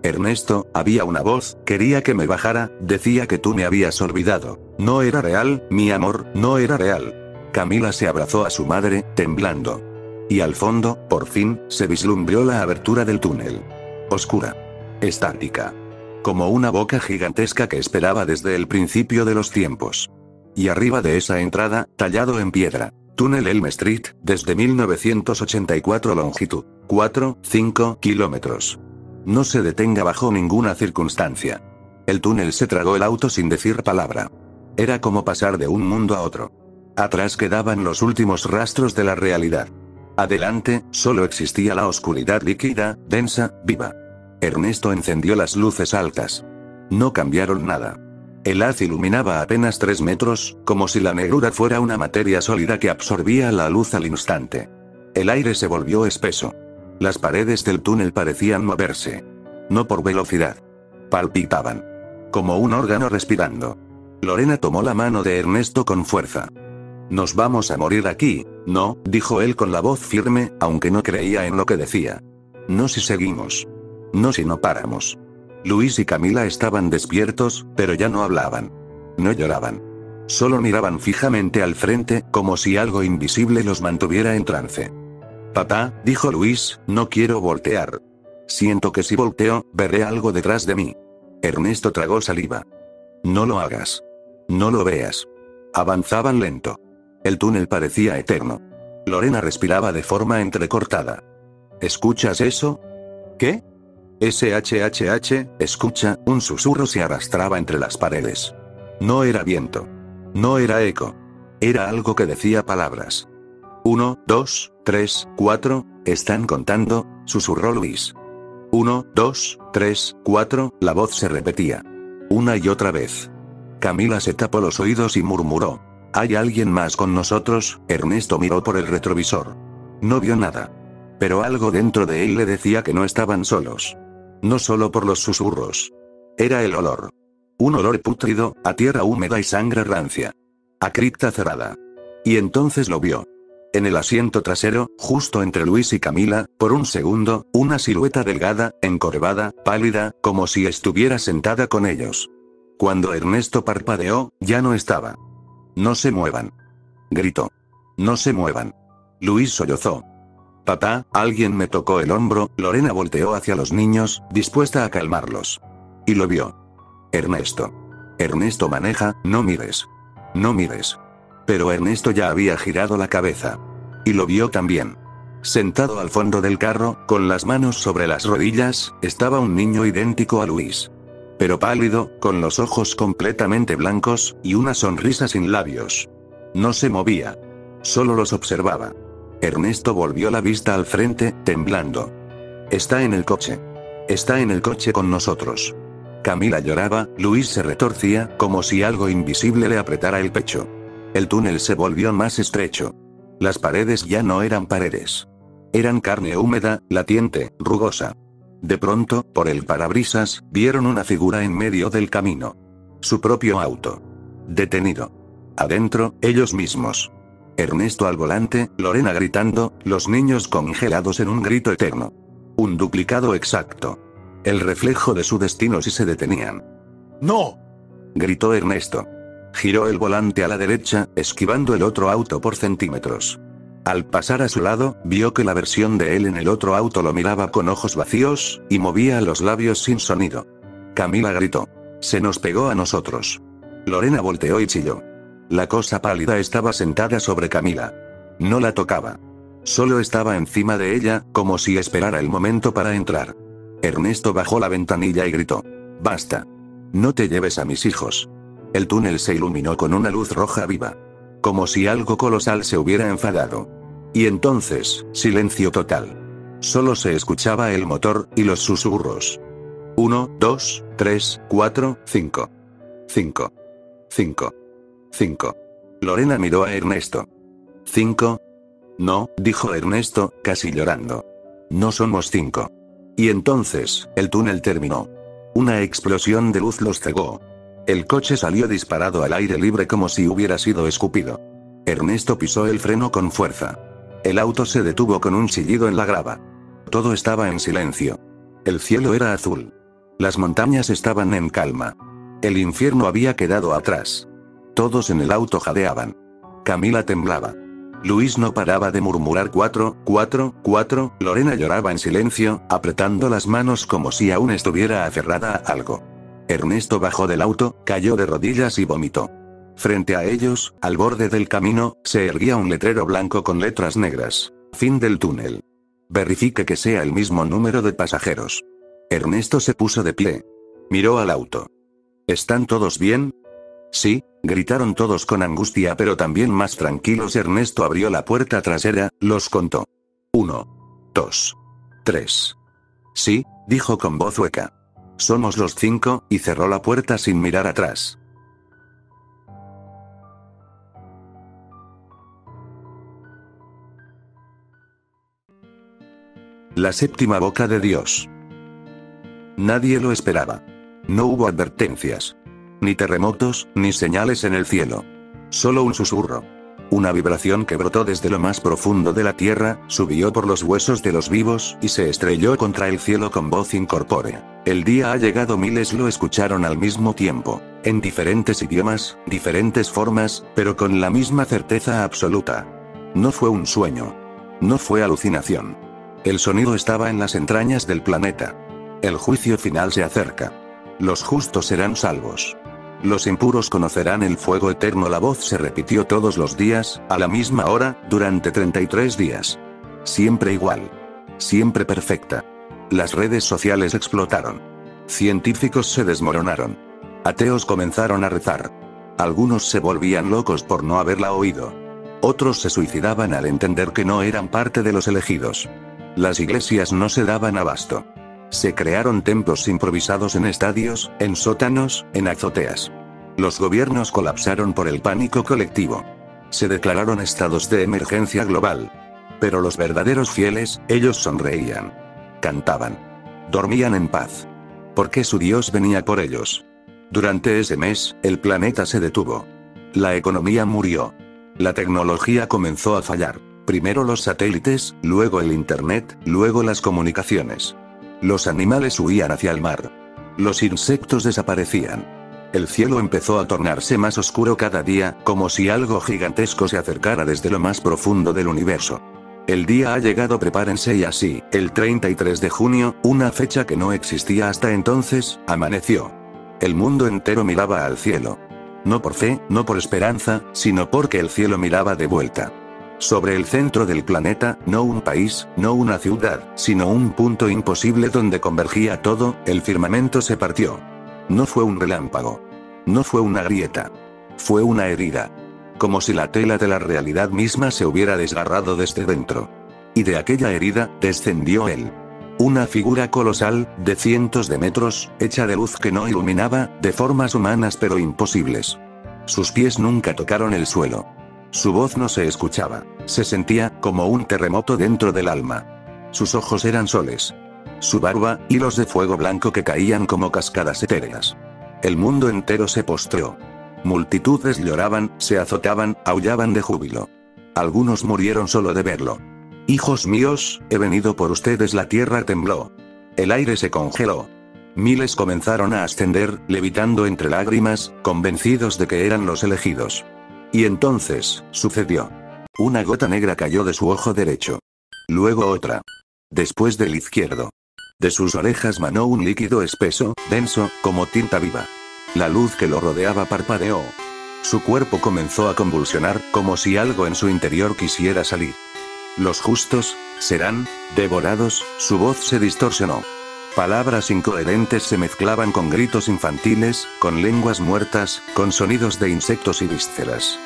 Speaker 1: Ernesto, había una voz, quería que me bajara, decía que tú me habías olvidado. No era real, mi amor, no era real. Camila se abrazó a su madre, temblando. Y al fondo, por fin, se vislumbró la abertura del túnel. Oscura. Estática. Como una boca gigantesca que esperaba desde el principio de los tiempos. Y arriba de esa entrada, tallado en piedra, túnel Elm Street, desde 1984 longitud, 4-5 kilómetros. No se detenga bajo ninguna circunstancia. El túnel se tragó el auto sin decir palabra. Era como pasar de un mundo a otro. Atrás quedaban los últimos rastros de la realidad. Adelante, solo existía la oscuridad líquida, densa, viva. Ernesto encendió las luces altas. No cambiaron nada. El haz iluminaba apenas 3 metros, como si la negrura fuera una materia sólida que absorbía la luz al instante. El aire se volvió espeso. Las paredes del túnel parecían moverse. No por velocidad. Palpitaban. Como un órgano respirando. Lorena tomó la mano de Ernesto con fuerza. Nos vamos a morir aquí, ¿no?, dijo él con la voz firme, aunque no creía en lo que decía. No si seguimos. No si no paramos. Luis y Camila estaban despiertos, pero ya no hablaban. No lloraban. Solo miraban fijamente al frente, como si algo invisible los mantuviera en trance. Papá, dijo Luis, no quiero voltear. Siento que si volteo, veré algo detrás de mí. Ernesto tragó saliva. No lo hagas. No lo veas. Avanzaban lento. El túnel parecía eterno. Lorena respiraba de forma entrecortada. ¿Escuchas eso? ¿Qué? SHHH, escucha, un susurro se arrastraba entre las paredes. No era viento. No era eco. Era algo que decía palabras. 1, 2, 3, 4, están contando, susurró Luis. 1, 2, 3, 4, la voz se repetía. Una y otra vez. Camila se tapó los oídos y murmuró. ¿Hay alguien más con nosotros? Ernesto miró por el retrovisor. No vio nada. Pero algo dentro de él le decía que no estaban solos. No solo por los susurros. Era el olor. Un olor pútrido, a tierra húmeda y sangre rancia. A cripta cerrada. Y entonces lo vio. En el asiento trasero, justo entre Luis y Camila, por un segundo, una silueta delgada, encorvada, pálida, como si estuviera sentada con ellos. Cuando Ernesto parpadeó, ya no estaba. No se muevan. Gritó. No se muevan. Luis sollozó. Papá, alguien me tocó el hombro. Lorena volteó hacia los niños, dispuesta a calmarlos. Y lo vio. Ernesto. Ernesto maneja, no mires. No mires. Pero Ernesto ya había girado la cabeza. Y lo vio también. Sentado al fondo del carro, con las manos sobre las rodillas, estaba un niño idéntico a Luis. Pero pálido, con los ojos completamente blancos, y una sonrisa sin labios. No se movía. Solo los observaba. Ernesto volvió la vista al frente, temblando. Está en el coche. Está en el coche con nosotros. Camila lloraba, Luis se retorcía, como si algo invisible le apretara el pecho. El túnel se volvió más estrecho. Las paredes ya no eran paredes. Eran carne húmeda, latiente, rugosa. De pronto, por el parabrisas, vieron una figura en medio del camino. Su propio auto. Detenido. Adentro, ellos mismos. Ernesto al volante, Lorena gritando, los niños congelados en un grito eterno. Un duplicado exacto. El reflejo de su destino si se detenían. ¡No!, gritó Ernesto. Giró el volante a la derecha, esquivando el otro auto por centímetros. Al pasar a su lado, vio que la versión de él en el otro auto lo miraba con ojos vacíos, y movía los labios sin sonido. Camila gritó. Se nos pegó a nosotros. Lorena volteó y chilló. La cosa pálida estaba sentada sobre Camila. No la tocaba. Solo estaba encima de ella, como si esperara el momento para entrar. Ernesto bajó la ventanilla y gritó. Basta. No te lleves a mis hijos. El túnel se iluminó con una luz roja viva. Como si algo colosal se hubiera enfadado. Y entonces, silencio total. Solo se escuchaba el motor, y los susurros. 1, 2, 3, 4, 5. 5. 5. 5. Lorena miró a Ernesto. 5. No, dijo Ernesto, casi llorando. No somos 5. Y entonces, el túnel terminó. Una explosión de luz los cegó. El coche salió disparado al aire libre como si hubiera sido escupido. Ernesto pisó el freno con fuerza. El auto se detuvo con un chillido en la grava. Todo estaba en silencio. El cielo era azul. Las montañas estaban en calma. El infierno había quedado atrás. Todos en el auto jadeaban. Camila temblaba. Luis no paraba de murmurar 4, 4, 4, Lorena lloraba en silencio, apretando las manos como si aún estuviera aferrada a algo. Ernesto bajó del auto, cayó de rodillas y vomitó. Frente a ellos, al borde del camino, se erguía un letrero blanco con letras negras. Fin del túnel. Verifique que sea el mismo número de pasajeros. Ernesto se puso de pie. Miró al auto. ¿Están todos bien? Sí, gritaron todos con angustia pero también más tranquilos. Ernesto abrió la puerta trasera, los contó. 1, 2, 3. Sí, dijo con voz hueca. Somos los 5, y cerró la puerta sin mirar atrás. La séptima boca de Dios. Nadie lo esperaba. No hubo advertencias. Ni terremotos, ni señales en el cielo. Solo un susurro. Una vibración que brotó desde lo más profundo de la tierra, subió por los huesos de los vivos, y se estrelló contra el cielo con voz incorpórea. El día ha llegado, miles lo escucharon al mismo tiempo. En diferentes idiomas, diferentes formas, pero con la misma certeza absoluta. No fue un sueño. No fue alucinación. El sonido estaba en las entrañas del planeta. El juicio final se acerca. Los justos serán salvos. Los impuros conocerán el fuego eterno. La voz se repitió todos los días, a la misma hora, durante 33 días. Siempre igual. Siempre perfecta. Las redes sociales explotaron. Científicos se desmoronaron. Ateos comenzaron a rezar. Algunos se volvían locos por no haberla oído. Otros se suicidaban al entender que no eran parte de los elegidos. Las iglesias no se daban abasto. Se crearon templos improvisados en estadios, en sótanos, en azoteas. Los gobiernos colapsaron por el pánico colectivo. Se declararon estados de emergencia global. Pero los verdaderos fieles, ellos sonreían. Cantaban. Dormían en paz. Porque su Dios venía por ellos. Durante ese mes, el planeta se detuvo. La economía murió. La tecnología comenzó a fallar. Primero los satélites, luego el internet, luego las comunicaciones. Los animales huían hacia el mar. Los insectos desaparecían. El cielo empezó a tornarse más oscuro cada día, como si algo gigantesco se acercara desde lo más profundo del universo. El día ha llegado, prepárense, y así, el 33 de junio, una fecha que no existía hasta entonces, amaneció. El mundo entero miraba al cielo. No por fe, no por esperanza, sino porque el cielo miraba de vuelta. Sobre el centro del planeta, no un país, no una ciudad, sino un punto imposible donde convergía todo, el firmamento se partió. No fue un relámpago. No fue una grieta. Fue una herida. Como si la tela de la realidad misma se hubiera desgarrado desde dentro. Y de aquella herida, descendió él. Una figura colosal, de cientos de metros, hecha de luz que no iluminaba, de formas humanas pero imposibles. Sus pies nunca tocaron el suelo. Su voz no se escuchaba. Se sentía, como un terremoto dentro del alma. Sus ojos eran soles. Su barba, hilos de fuego blanco que caían como cascadas etéreas. El mundo entero se postró. Multitudes lloraban, se azotaban, aullaban de júbilo. Algunos murieron solo de verlo. Hijos míos, he venido por ustedes. La tierra tembló. El aire se congeló. Miles comenzaron a ascender, levitando entre lágrimas, convencidos de que eran los elegidos. Y entonces, sucedió. Una gota negra cayó de su ojo derecho. Luego otra. Después del izquierdo. De sus orejas manó un líquido espeso, denso, como tinta viva. La luz que lo rodeaba parpadeó. Su cuerpo comenzó a convulsionar, como si algo en su interior quisiera salir. Los justos serán devorados. Su voz se distorsionó. Palabras incoherentes se mezclaban con gritos infantiles, con lenguas muertas, con sonidos de insectos y vísceras.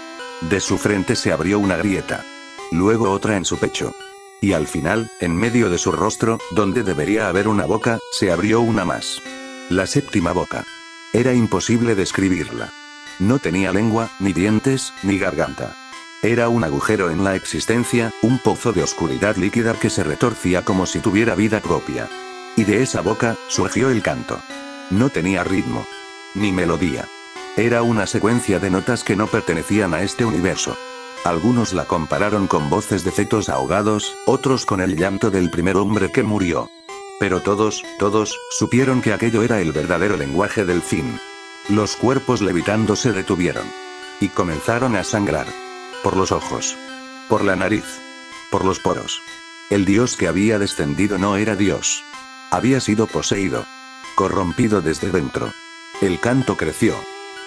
Speaker 1: De su frente se abrió una grieta. Luego otra en su pecho. Y al final, en medio de su rostro, donde debería haber una boca, se abrió una más. La séptima boca. Era imposible describirla. No tenía lengua, ni dientes, ni garganta. Era un agujero en la existencia, un pozo de oscuridad líquida que se retorcía como si tuviera vida propia. Y de esa boca, surgió el canto. No tenía ritmo. Ni melodía. Era una secuencia de notas que no pertenecían a este universo. Algunos la compararon con voces de fetos ahogados, otros con el llanto del primer hombre que murió. Pero todos, supieron que aquello era el verdadero lenguaje del fin. Los cuerpos levitando se detuvieron. Y comenzaron a sangrar. Por los ojos. Por la nariz. Por los poros. El Dios que había descendido no era Dios. Había sido poseído. Corrompido desde dentro. El canto creció.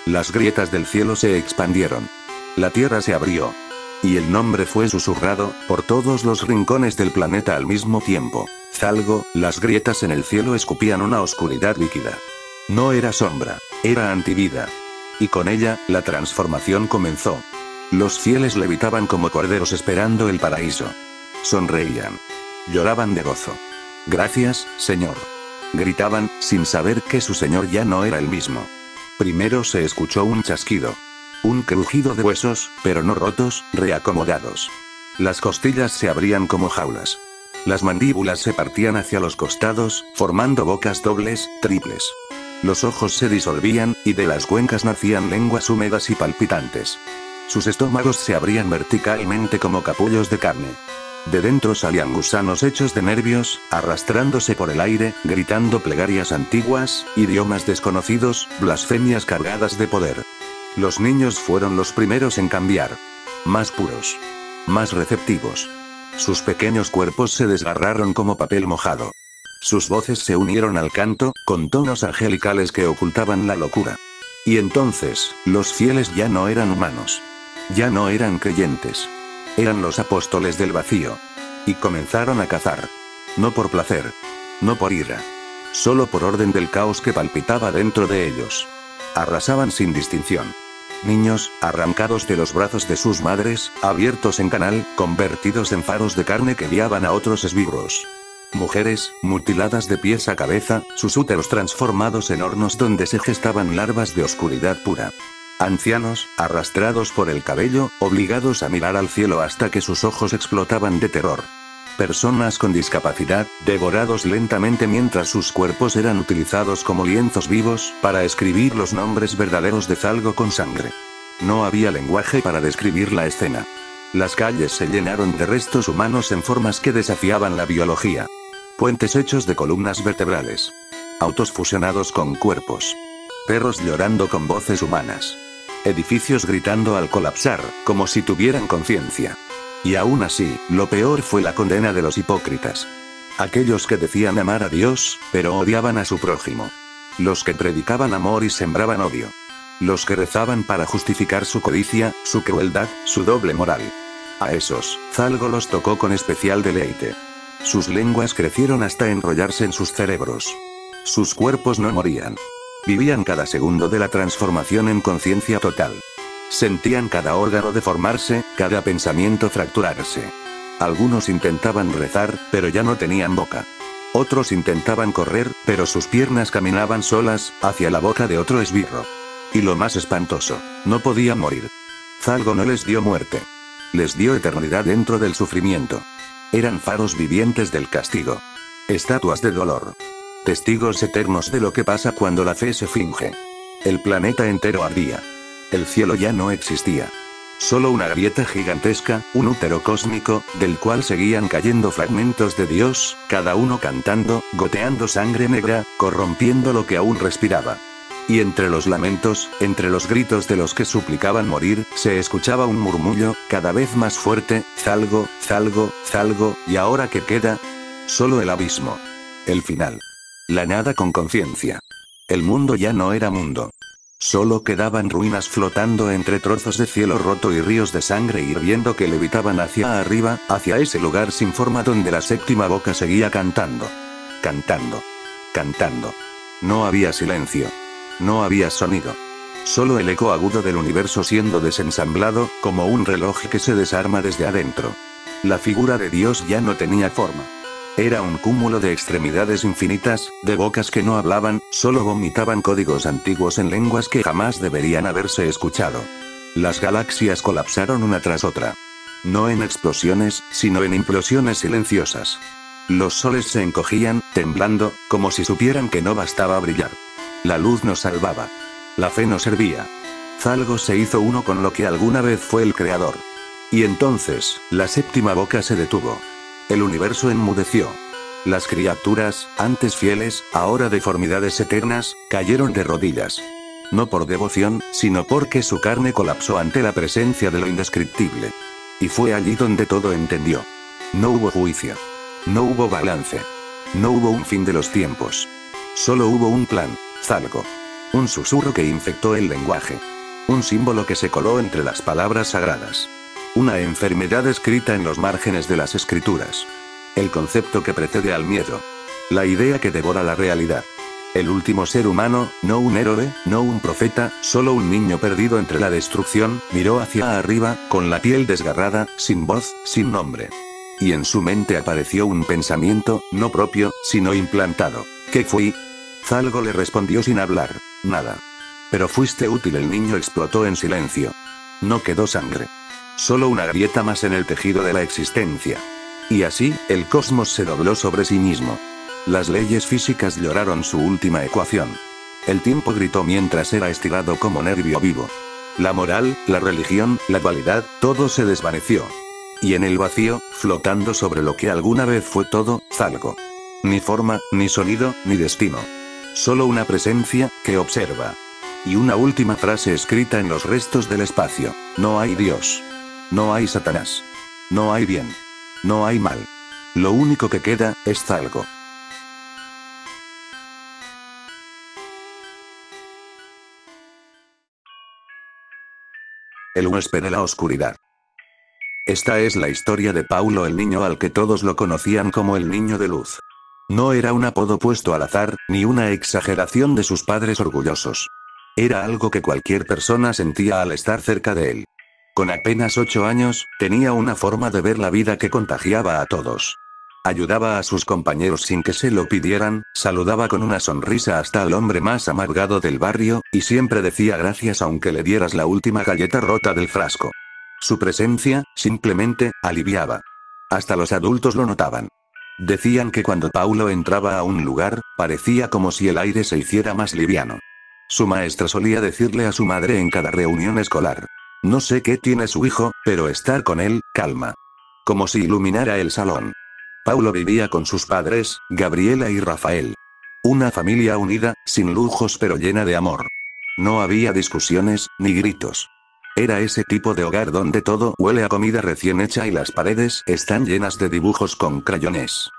Speaker 1: Las grietas del cielo se expandieron. La tierra se abrió. Y el nombre fue susurrado, por todos los rincones del planeta al mismo tiempo. Zalgo. Las grietas en el cielo escupían una oscuridad líquida. No era sombra, era antivida. Y con ella, la transformación comenzó. Los fieles levitaban como corderos esperando el paraíso. Sonreían. Lloraban de gozo. Gracias, Señor. Gritaban, sin saber que su Señor ya no era el mismo. Primero se escuchó un chasquido. Un crujido de huesos, pero no rotos, reacomodados. Las costillas se abrían como jaulas. Las mandíbulas se partían hacia los costados, formando bocas dobles, triples. Los ojos se disolvían, y de las cuencas nacían lenguas húmedas y palpitantes. Sus estómagos se abrían verticalmente como capullos de carne. De dentro salían gusanos hechos de nervios, arrastrándose por el aire, gritando plegarias antiguas, idiomas desconocidos, blasfemias cargadas de poder. Los niños fueron los primeros en cambiar. Más puros. Más receptivos. Sus pequeños cuerpos se desgarraron como papel mojado. Sus voces se unieron al canto, con tonos angelicales que ocultaban la locura. Y entonces, los fieles ya no eran humanos. Ya no eran creyentes. Eran los apóstoles del vacío. Y comenzaron a cazar. No por placer. No por ira. Solo por orden del caos que palpitaba dentro de ellos. Arrasaban sin distinción. Niños, arrancados de los brazos de sus madres, abiertos en canal, convertidos en faros de carne que guiaban a otros esbirros. Mujeres, mutiladas de pies a cabeza, sus úteros transformados en hornos donde se gestaban larvas de oscuridad pura. Ancianos, arrastrados por el cabello, obligados a mirar al cielo hasta que sus ojos explotaban de terror. Personas con discapacidad, devorados lentamente mientras sus cuerpos eran utilizados como lienzos vivos, para escribir los nombres verdaderos de Thalgo con sangre. No había lenguaje para describir la escena. Las calles se llenaron de restos humanos en formas que desafiaban la biología. Puentes hechos de columnas vertebrales. Autos fusionados con cuerpos. Perros llorando con voces humanas. Edificios gritando al colapsar, como si tuvieran conciencia. Y aún así, lo peor fue la condena de los hipócritas. Aquellos que decían amar a Dios, pero odiaban a su prójimo. Los que predicaban amor y sembraban odio. Los que rezaban para justificar su codicia, su crueldad, su doble moral. A esos, Thalgo los tocó con especial deleite. Sus lenguas crecieron hasta enrollarse en sus cerebros. Sus cuerpos no morían. Vivían cada segundo de la transformación en conciencia total. Sentían cada órgano deformarse, cada pensamiento fracturarse. Algunos intentaban rezar, pero ya no tenían boca. Otros intentaban correr, pero sus piernas caminaban solas, hacia la boca de otro esbirro. Y lo más espantoso, no podían morir. Thalgo no les dio muerte. Les dio eternidad dentro del sufrimiento. Eran faros vivientes del castigo. Estatuas de dolor. Testigos eternos de lo que pasa cuando la fe se finge. El planeta entero ardía. El cielo ya no existía. Solo una grieta gigantesca, un útero cósmico, del cual seguían cayendo fragmentos de Dios, cada uno cantando, goteando sangre negra, corrompiendo lo que aún respiraba. Y entre los lamentos, entre los gritos de los que suplicaban morir, se escuchaba un murmullo, cada vez más fuerte: Thalgo, Thalgo, Thalgo, ¿y ahora qué queda? Solo el abismo. El final. La nada con conciencia. El mundo ya no era mundo. Solo quedaban ruinas flotando entre trozos de cielo roto y ríos de sangre hirviendo que levitaban hacia arriba, hacia ese lugar sin forma donde la séptima boca seguía cantando. Cantando. Cantando. No había silencio. No había sonido. Solo el eco agudo del universo siendo desensamblado, como un reloj que se desarma desde adentro. La figura de Dios ya no tenía forma. Era un cúmulo de extremidades infinitas, de bocas que no hablaban, solo vomitaban códigos antiguos en lenguas que jamás deberían haberse escuchado. Las galaxias colapsaron una tras otra. No en explosiones, sino en implosiones silenciosas. Los soles se encogían, temblando, como si supieran que no bastaba brillar. La luz nos salvaba. La fe nos servía. Thalgo se hizo uno con lo que alguna vez fue el Creador. Y entonces, la séptima boca se detuvo. El universo enmudeció. Las criaturas, antes fieles, ahora deformidades eternas, cayeron de rodillas. No por devoción, sino porque su carne colapsó ante la presencia de lo indescriptible. Y fue allí donde todo entendió. No hubo juicio. No hubo balance. No hubo un fin de los tiempos. Solo hubo un plan: Thalgo. Un susurro que infectó el lenguaje. Un símbolo que se coló entre las palabras sagradas. Una enfermedad escrita en los márgenes de las escrituras. El concepto que precede al miedo. La idea que devora la realidad. El último ser humano, no un héroe, no un profeta, solo un niño perdido entre la destrucción, miró hacia arriba, con la piel desgarrada, sin voz, sin nombre. Y en su mente apareció un pensamiento, no propio, sino implantado. ¿Qué fui? Thalgo le respondió sin hablar: nada. Pero fuiste útil. El niño explotó en silencio. No quedó sangre. Solo una grieta más en el tejido de la existencia. Y así, el cosmos se dobló sobre sí mismo. Las leyes físicas lloraron su última ecuación. El tiempo gritó mientras era estirado como nervio vivo. La moral, la religión, la dualidad, todo se desvaneció. Y en el vacío, flotando sobre lo que alguna vez fue todo, Zalgo. Ni forma, ni sonido, ni destino. Solo una presencia, que observa. Y una última frase escrita en los restos del espacio. No hay Dios. No hay Satanás. No hay bien. No hay mal. Lo único que queda, es Zalgo. El huésped de la oscuridad. Esta es la historia de Paulo, el niño al que todos lo conocían como el niño de luz. No era un apodo puesto al azar, ni una exageración de sus padres orgullosos. Era algo que cualquier persona sentía al estar cerca de él. Con apenas 8 años, tenía una forma de ver la vida que contagiaba a todos. Ayudaba a sus compañeros sin que se lo pidieran, saludaba con una sonrisa hasta al hombre más amargado del barrio, y siempre decía gracias aunque le dieras la última galleta rota del frasco. Su presencia, simplemente, aliviaba. Hasta los adultos lo notaban. Decían que cuando Paulo entraba a un lugar, parecía como si el aire se hiciera más liviano. Su maestra solía decirle a su madre en cada reunión escolar: no sé qué tiene su hijo, pero estar con él, calma. Como si iluminara el salón. Paulo vivía con sus padres, Gabriela y Rafael. Una familia unida, sin lujos pero llena de amor. No había discusiones, ni gritos. Era ese tipo de hogar donde todo huele a comida recién hecha y las paredes están llenas de dibujos con crayones.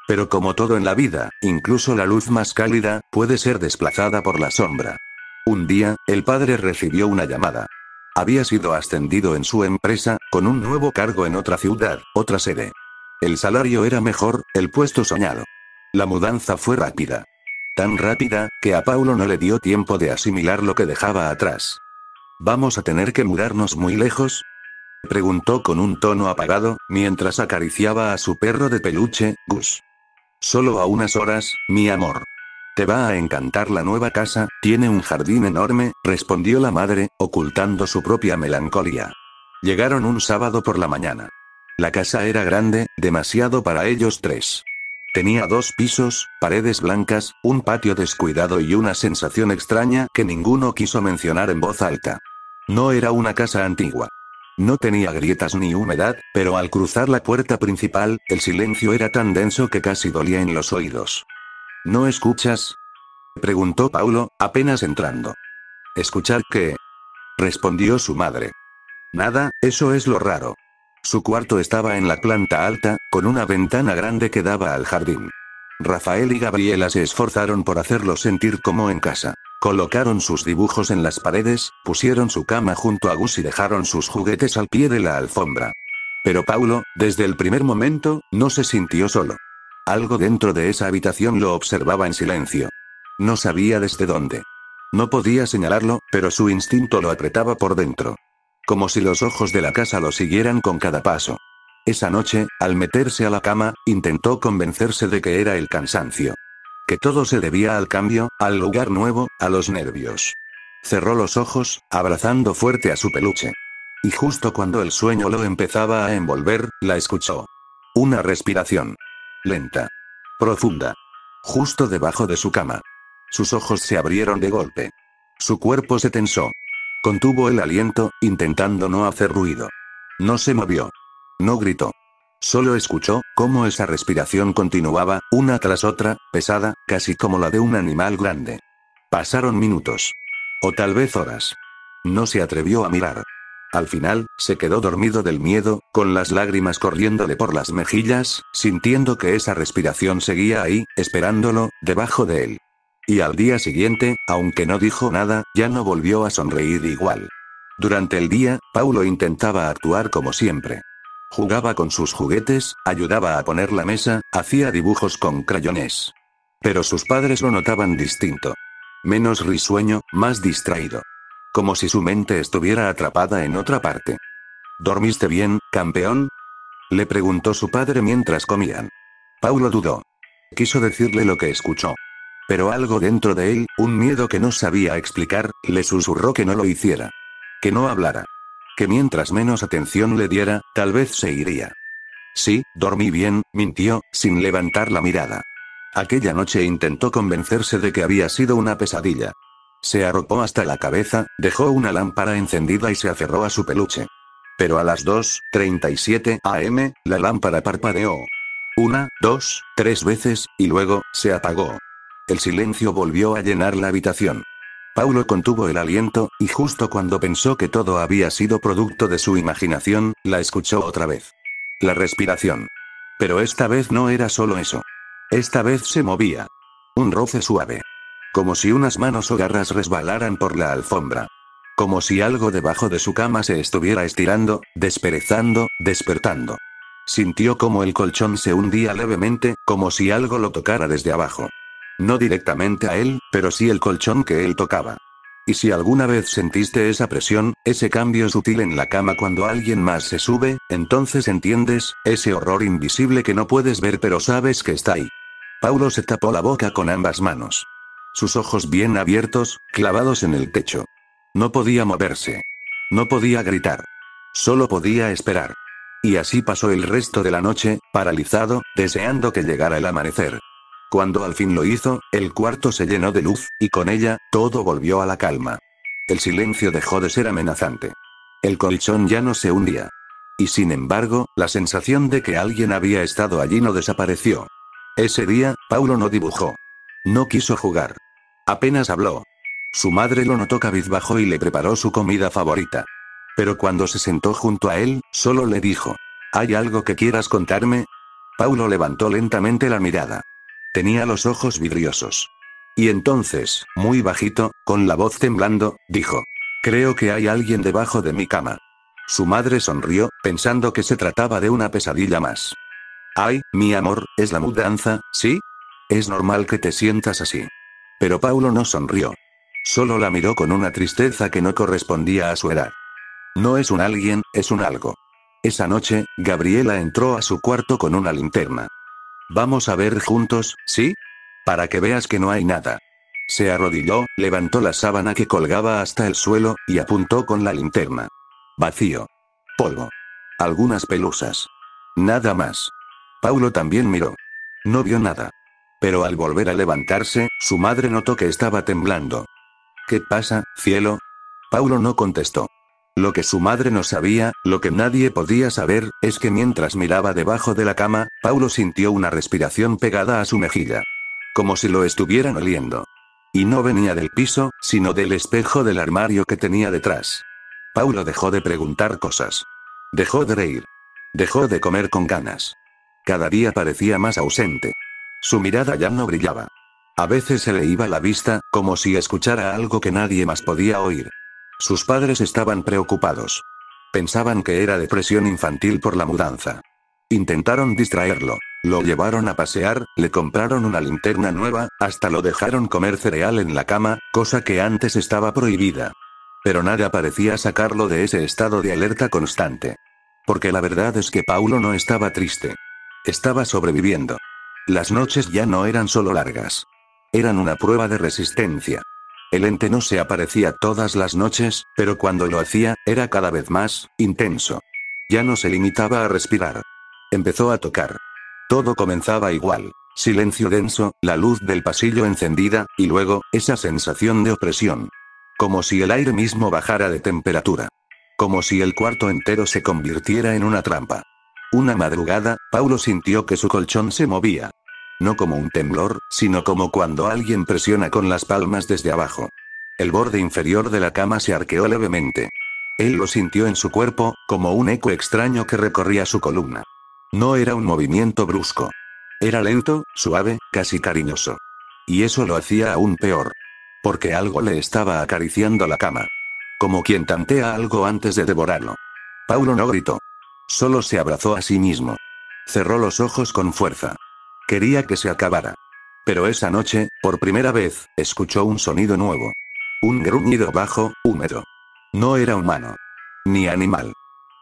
Speaker 1: Pero como todo en la vida, incluso la luz más cálida, puede ser desplazada por la sombra. Un día, el padre recibió una llamada. Había sido ascendido en su empresa, con un nuevo cargo en otra ciudad, otra sede. El salario era mejor, el puesto soñado. La mudanza fue rápida. Tan rápida, que a Paulo no le dio tiempo de asimilar lo que dejaba atrás. ¿Vamos a tener que mudarnos muy lejos?, preguntó con un tono apagado, mientras acariciaba a su perro de peluche, Gus. Solo a unas horas, mi amor. Te va a encantar la nueva casa, tiene un jardín enorme, respondió la madre, ocultando su propia melancolía. Llegaron un sábado por la mañana. La casa era grande, demasiado para ellos tres. Tenía 2 pisos, paredes blancas, un patio descuidado y una sensación extraña que ninguno quiso mencionar en voz alta. No era una casa antigua. No tenía grietas ni humedad, pero al cruzar la puerta principal, el silencio era tan denso que casi dolía en los oídos. ¿No escuchas?, preguntó Paulo, apenas entrando. ¿Escuchar qué?, respondió su madre. Nada, eso es lo raro. Su cuarto estaba en la planta alta, con una ventana grande que daba al jardín. Rafael y Gabriela se esforzaron por hacerlo sentir como en casa. Colocaron sus dibujos en las paredes, pusieron su cama junto a Gus y dejaron sus juguetes al pie de la alfombra. Pero Paulo, desde el primer momento, no se sintió solo. Algo dentro de esa habitación lo observaba en silencio. No sabía desde dónde. No podía señalarlo, pero su instinto lo apretaba por dentro. Como si los ojos de la casa lo siguieran con cada paso. Esa noche, al meterse a la cama, intentó convencerse de que era el cansancio. Que todo se debía al cambio, al lugar nuevo, a los nervios. Cerró los ojos, abrazando fuerte a su peluche. Y justo cuando el sueño lo empezaba a envolver, la escuchó. Una respiración. Lenta. Profunda. Justo debajo de su cama. Sus ojos se abrieron de golpe. Su cuerpo se tensó. Contuvo el aliento, intentando no hacer ruido. No se movió. No gritó. Solo escuchó cómo esa respiración continuaba, una tras otra, pesada, casi como la de un animal grande. Pasaron minutos. O tal vez horas. No se atrevió a mirar. Al final, se quedó dormido del miedo, con las lágrimas corriéndole por las mejillas, sintiendo que esa respiración seguía ahí, esperándolo, debajo de él. Y al día siguiente, aunque no dijo nada, ya no volvió a sonreír igual. Durante el día, Paulo intentaba actuar como siempre. Jugaba con sus juguetes, ayudaba a poner la mesa, hacía dibujos con crayones. Pero sus padres lo notaban distinto. Menos risueño, más distraído. Como si su mente estuviera atrapada en otra parte. ¿Dormiste bien, campeón?, le preguntó su padre mientras comían. Paulo dudó. Quiso decirle lo que escuchó. Pero algo dentro de él, un miedo que no sabía explicar, le susurró que no lo hiciera. Que no hablara. Que mientras menos atención le diera, tal vez se iría. Sí, dormí bien, mintió, sin levantar la mirada. Aquella noche intentó convencerse de que había sido una pesadilla. Se arropó hasta la cabeza, dejó una lámpara encendida y se aferró a su peluche. Pero a las 2:37 am, la lámpara parpadeó. 1, 2, 3 veces, y luego, se apagó. El silencio volvió a llenar la habitación. Paulo contuvo el aliento, y justo cuando pensó que todo había sido producto de su imaginación, la escuchó otra vez. La respiración. Pero esta vez no era solo eso. Esta vez se movía. Un roce suave. Como si unas manos o garras resbalaran por la alfombra. Como si algo debajo de su cama se estuviera estirando, desperezando, despertando. Sintió como el colchón se hundía levemente, como si algo lo tocara desde abajo. No directamente a él, pero sí el colchón que él tocaba. Y si alguna vez sentiste esa presión, ese cambio sutil en la cama cuando alguien más se sube, entonces entiendes, ese horror invisible que no puedes ver pero sabes que está ahí. Paulo se tapó la boca con ambas manos. Sus ojos bien abiertos, clavados en el techo. No podía moverse. No podía gritar. Solo podía esperar. Y así pasó el resto de la noche, paralizado, deseando que llegara el amanecer. Cuando al fin lo hizo, el cuarto se llenó de luz, y con ella, todo volvió a la calma. El silencio dejó de ser amenazante. El colchón ya no se hundía. Y sin embargo, la sensación de que alguien había estado allí no desapareció. Ese día, Paulo no dibujó. No quiso jugar. Apenas habló. Su madre lo notó cabizbajo y le preparó su comida favorita. Pero cuando se sentó junto a él, solo le dijo: ¿hay algo que quieras contarme? Paulo levantó lentamente la mirada. Tenía los ojos vidriosos. Y entonces, muy bajito, con la voz temblando, dijo: creo que hay alguien debajo de mi cama. Su madre sonrió, pensando que se trataba de una pesadilla más. Ay, mi amor, ¿es la mudanza, sí? Es normal que te sientas así. Pero Paulo no sonrió. Solo la miró con una tristeza que no correspondía a su edad. No es un alguien, es un algo. Esa noche, Gabriela entró a su cuarto con una linterna. Vamos a ver juntos, ¿sí? Para que veas que no hay nada. Se arrodilló, levantó la sábana que colgaba hasta el suelo, y apuntó con la linterna. Vacío. Polvo. Algunas pelusas. Nada más. Paulo también miró. No vio nada. Pero al volver a levantarse, su madre notó que estaba temblando. ¿Qué pasa, cielo? Paulo no contestó. Lo que su madre no sabía, lo que nadie podía saber, es que mientras miraba debajo de la cama, Paulo sintió una respiración pegada a su mejilla. Como si lo estuvieran oliendo. Y no venía del piso, sino del espejo del armario que tenía detrás. Paulo dejó de preguntar cosas. Dejó de reír. Dejó de comer con ganas. Cada día parecía más ausente. Su mirada ya no brillaba. A veces se le iba la vista, como si escuchara algo que nadie más podía oír. Sus padres estaban preocupados. Pensaban que era depresión infantil por la mudanza. Intentaron distraerlo. Lo llevaron a pasear, le compraron una linterna nueva, hasta lo dejaron comer cereal en la cama, cosa que antes estaba prohibida. Pero nada parecía sacarlo de ese estado de alerta constante. Porque la verdad es que Paulo no estaba triste. Estaba sobreviviendo. Las noches ya no eran solo largas. Eran una prueba de resistencia. El ente no se aparecía todas las noches, pero cuando lo hacía, era cada vez más intenso. Ya no se limitaba a respirar. Empezó a tocar. Todo comenzaba igual. Silencio denso, la luz del pasillo encendida, y luego, esa sensación de opresión. Como si el aire mismo bajara de temperatura. Como si el cuarto entero se convirtiera en una trampa. Una madrugada, Paulo sintió que su colchón se movía. No como un temblor, sino como cuando alguien presiona con las palmas desde abajo. El borde inferior de la cama se arqueó levemente. Él lo sintió en su cuerpo, como un eco extraño que recorría su columna. No era un movimiento brusco. Era lento, suave, casi cariñoso. Y eso lo hacía aún peor. Porque algo le estaba acariciando la cama. Como quien tantea algo antes de devorarlo. Paulo no gritó. Solo se abrazó a sí mismo. Cerró los ojos con fuerza. Quería que se acabara. Pero esa noche, por primera vez, escuchó un sonido nuevo. Un gruñido bajo, húmedo. No era humano. Ni animal.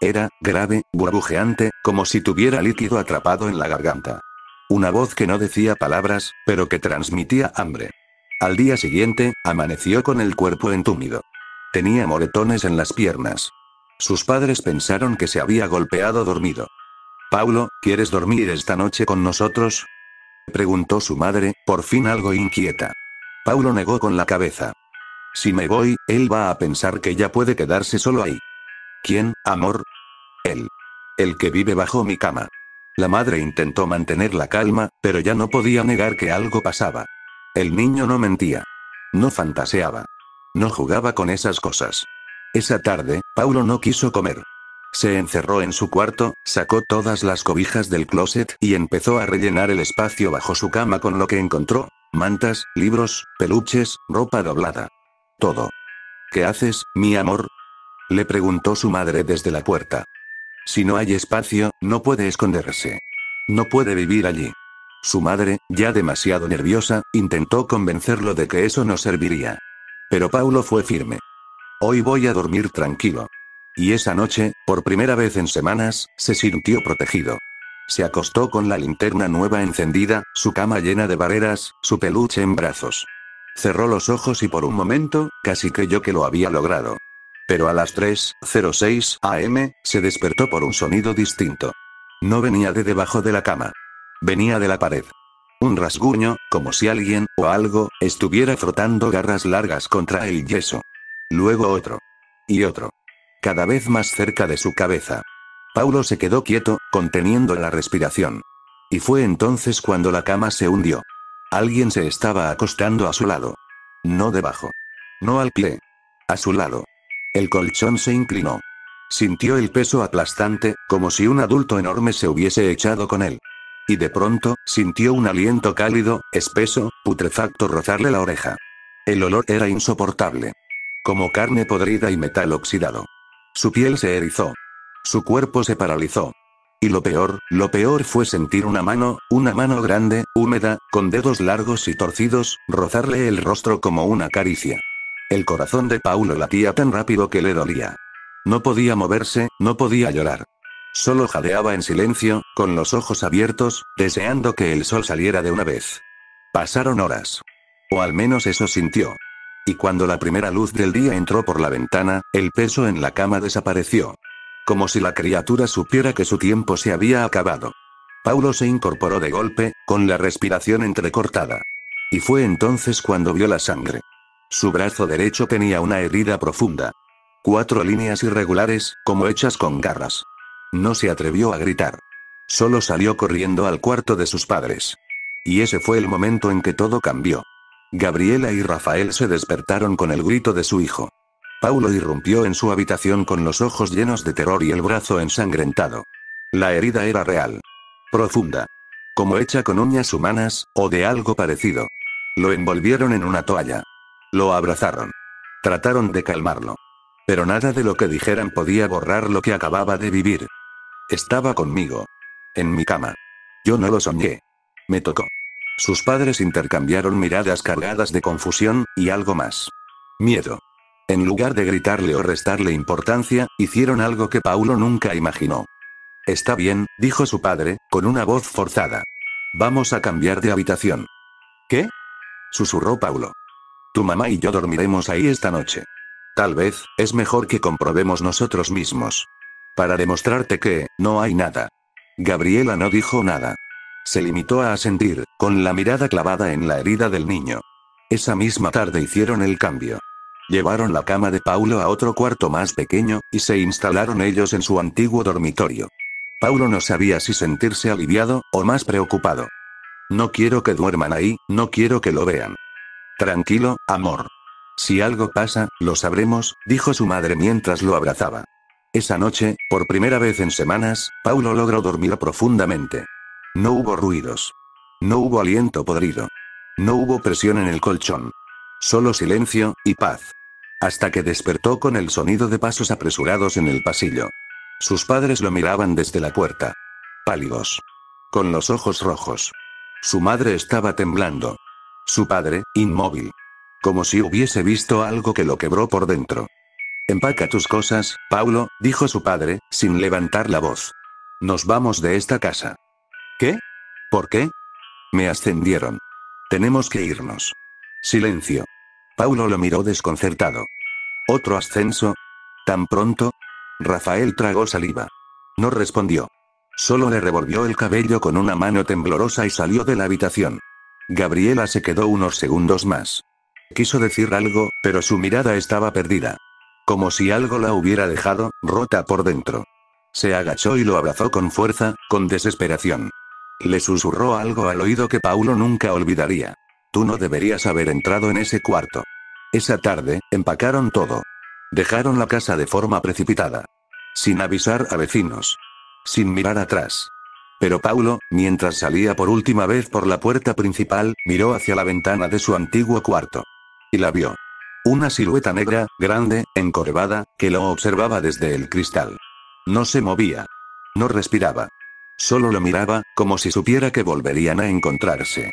Speaker 1: Era, grave, burbujeante, como si tuviera líquido atrapado en la garganta. Una voz que no decía palabras, pero que transmitía hambre. Al día siguiente, amaneció con el cuerpo entumido. Tenía moretones en las piernas. Sus padres pensaron que se había golpeado dormido. Paulo, ¿quieres dormir esta noche con nosotros? Preguntó su madre, por fin algo inquieta. Paulo negó con la cabeza. Si me voy, él va a pensar que ya puede quedarse solo ahí. ¿Quién, amor? Él. El que vive bajo mi cama. La madre intentó mantener la calma, pero ya no podía negar que algo pasaba. El niño no mentía. No fantaseaba. No jugaba con esas cosas. Esa tarde, Paulo no quiso comer. Se encerró en su cuarto, sacó todas las cobijas del closet y empezó a rellenar el espacio bajo su cama con lo que encontró: mantas, libros, peluches, ropa doblada. Todo. ¿Qué haces, mi amor? Le preguntó su madre desde la puerta. Si no hay espacio, no puede esconderse. No puede vivir allí. Su madre, ya demasiado nerviosa, intentó convencerlo de que eso no serviría. Pero Paulo fue firme. Hoy voy a dormir tranquilo. Y esa noche, por primera vez en semanas, se sintió protegido. Se acostó con la linterna nueva encendida, su cama llena de vareras, su peluche en brazos. Cerró los ojos y por un momento, casi creyó que lo había logrado. Pero a las 3:06 am, se despertó por un sonido distinto. No venía de debajo de la cama. Venía de la pared. Un rasguño, como si alguien, o algo, estuviera frotando garras largas contra el yeso. Luego otro. Y otro. Cada vez más cerca de su cabeza. Paulo se quedó quieto, conteniendo la respiración. Y fue entonces cuando la cama se hundió. Alguien se estaba acostando a su lado. No debajo. No al pie. A su lado. El colchón se inclinó. Sintió el peso aplastante, como si un adulto enorme se hubiese echado con él. Y de pronto, sintió un aliento cálido, espeso, putrefacto rozarle la oreja. El olor era insoportable. Como carne podrida y metal oxidado. Su piel se erizó. Su cuerpo se paralizó. Y lo peor fue sentir una mano grande, húmeda, con dedos largos y torcidos, rozarle el rostro como una caricia. El corazón de Paulo latía tan rápido que le dolía. No podía moverse, no podía llorar. Solo jadeaba en silencio, con los ojos abiertos, deseando que el sol saliera de una vez. Pasaron horas. O al menos eso sintió. Y cuando la primera luz del día entró por la ventana, el peso en la cama desapareció. Como si la criatura supiera que su tiempo se había acabado. Paulo se incorporó de golpe, con la respiración entrecortada. Y fue entonces cuando vio la sangre. Su brazo derecho tenía una herida profunda. 4 líneas irregulares, como hechas con garras. No se atrevió a gritar. Solo salió corriendo al cuarto de sus padres. Y ese fue el momento en que todo cambió. Gabriela y Rafael se despertaron con el grito de su hijo. Paulo irrumpió en su habitación con los ojos llenos de terror y el brazo ensangrentado. La herida era real. Profunda. Como hecha con uñas humanas, o de algo parecido. Lo envolvieron en una toalla. Lo abrazaron. Trataron de calmarlo. Pero nada de lo que dijeran podía borrar lo que acababa de vivir. Estaba conmigo. En mi cama. Yo no lo soñé. Me tocó. Sus padres intercambiaron miradas cargadas de confusión, y algo más. Miedo. En lugar de gritarle o restarle importancia, hicieron algo que Paulo nunca imaginó. Está bien, dijo su padre, con una voz forzada. Vamos a cambiar de habitación. ¿Qué? Susurró Paulo. Tu mamá y yo dormiremos ahí esta noche. Tal vez, es mejor que comprobemos nosotros mismos. Para demostrarte que, no hay nada. Gabriela no dijo nada. Se limitó a asentir, con la mirada clavada en la herida del niño. Esa misma tarde hicieron el cambio. Llevaron la cama de Paulo a otro cuarto más pequeño, y se instalaron ellos en su antiguo dormitorio. Paulo no sabía si sentirse aliviado, o más preocupado. No quiero que duerman ahí, no quiero que lo vean. Tranquilo, amor. Si algo pasa, lo sabremos, dijo su madre mientras lo abrazaba. Esa noche, por primera vez en semanas, Paulo logró dormir profundamente. No hubo ruidos. No hubo aliento podrido. No hubo presión en el colchón. Solo silencio, y paz. Hasta que despertó con el sonido de pasos apresurados en el pasillo. Sus padres lo miraban desde la puerta. Pálidos. Con los ojos rojos. Su madre estaba temblando. Su padre, inmóvil. Como si hubiese visto algo que lo quebró por dentro. Empaca tus cosas, Paulo, dijo su padre, sin levantar la voz. Nos vamos de esta casa. ¿Qué? ¿Por qué? Me ascendieron. Tenemos que irnos. Silencio. Paulo lo miró desconcertado. ¿Otro ascenso? ¿Tan pronto? Rafael tragó saliva. No respondió. Solo le revolvió el cabello con una mano temblorosa y salió de la habitación. Gabriela se quedó unos segundos más. Quiso decir algo, pero su mirada estaba perdida. Como si algo la hubiera dejado, rota por dentro. Se agachó y lo abrazó con fuerza, con desesperación. Le susurró algo al oído que Paulo nunca olvidaría. Tú no deberías haber entrado en ese cuarto. Esa tarde, empacaron todo. Dejaron la casa de forma precipitada. Sin avisar a vecinos. Sin mirar atrás. Pero Paulo, mientras salía por última vez por la puerta principal, miró hacia la ventana de su antiguo cuarto. Y la vio. Una silueta negra, grande, encorvada, que lo observaba desde el cristal. No se movía. No respiraba. Solo lo miraba, como si supiera que volverían a encontrarse.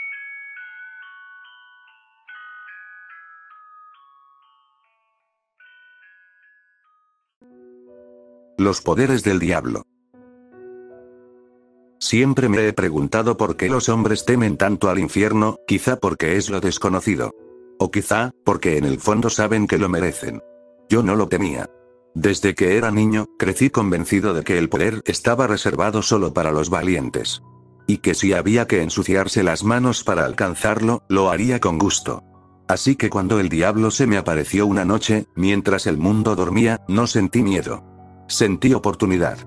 Speaker 1: Los poderes del diablo. Siempre me he preguntado por qué los hombres temen tanto al infierno, quizá porque es lo desconocido. O quizá, porque en el fondo saben que lo merecen. Yo no lo temía. Desde que era niño, crecí convencido de que el poder estaba reservado solo para los valientes. Y que si había que ensuciarse las manos para alcanzarlo, lo haría con gusto. Así que cuando el diablo se me apareció una noche, mientras el mundo dormía, no sentí miedo. Sentí oportunidad.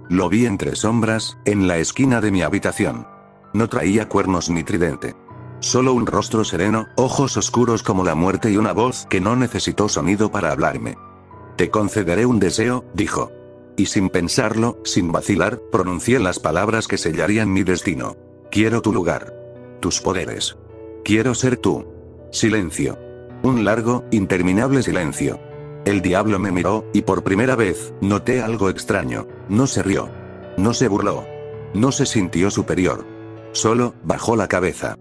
Speaker 1: Lo vi entre sombras, en la esquina de mi habitación. No traía cuernos ni tridente. Solo un rostro sereno, ojos oscuros como la muerte y una voz que no necesitó sonido para hablarme. Te concederé un deseo, dijo. Y sin pensarlo, sin vacilar, pronuncié las palabras que sellarían mi destino. Quiero tu lugar. Tus poderes. Quiero ser tú. Silencio. Un largo, interminable silencio. El diablo me miró, y por primera vez, noté algo extraño. No se rió. No se burló. No se sintió superior. Solo, bajó la cabeza.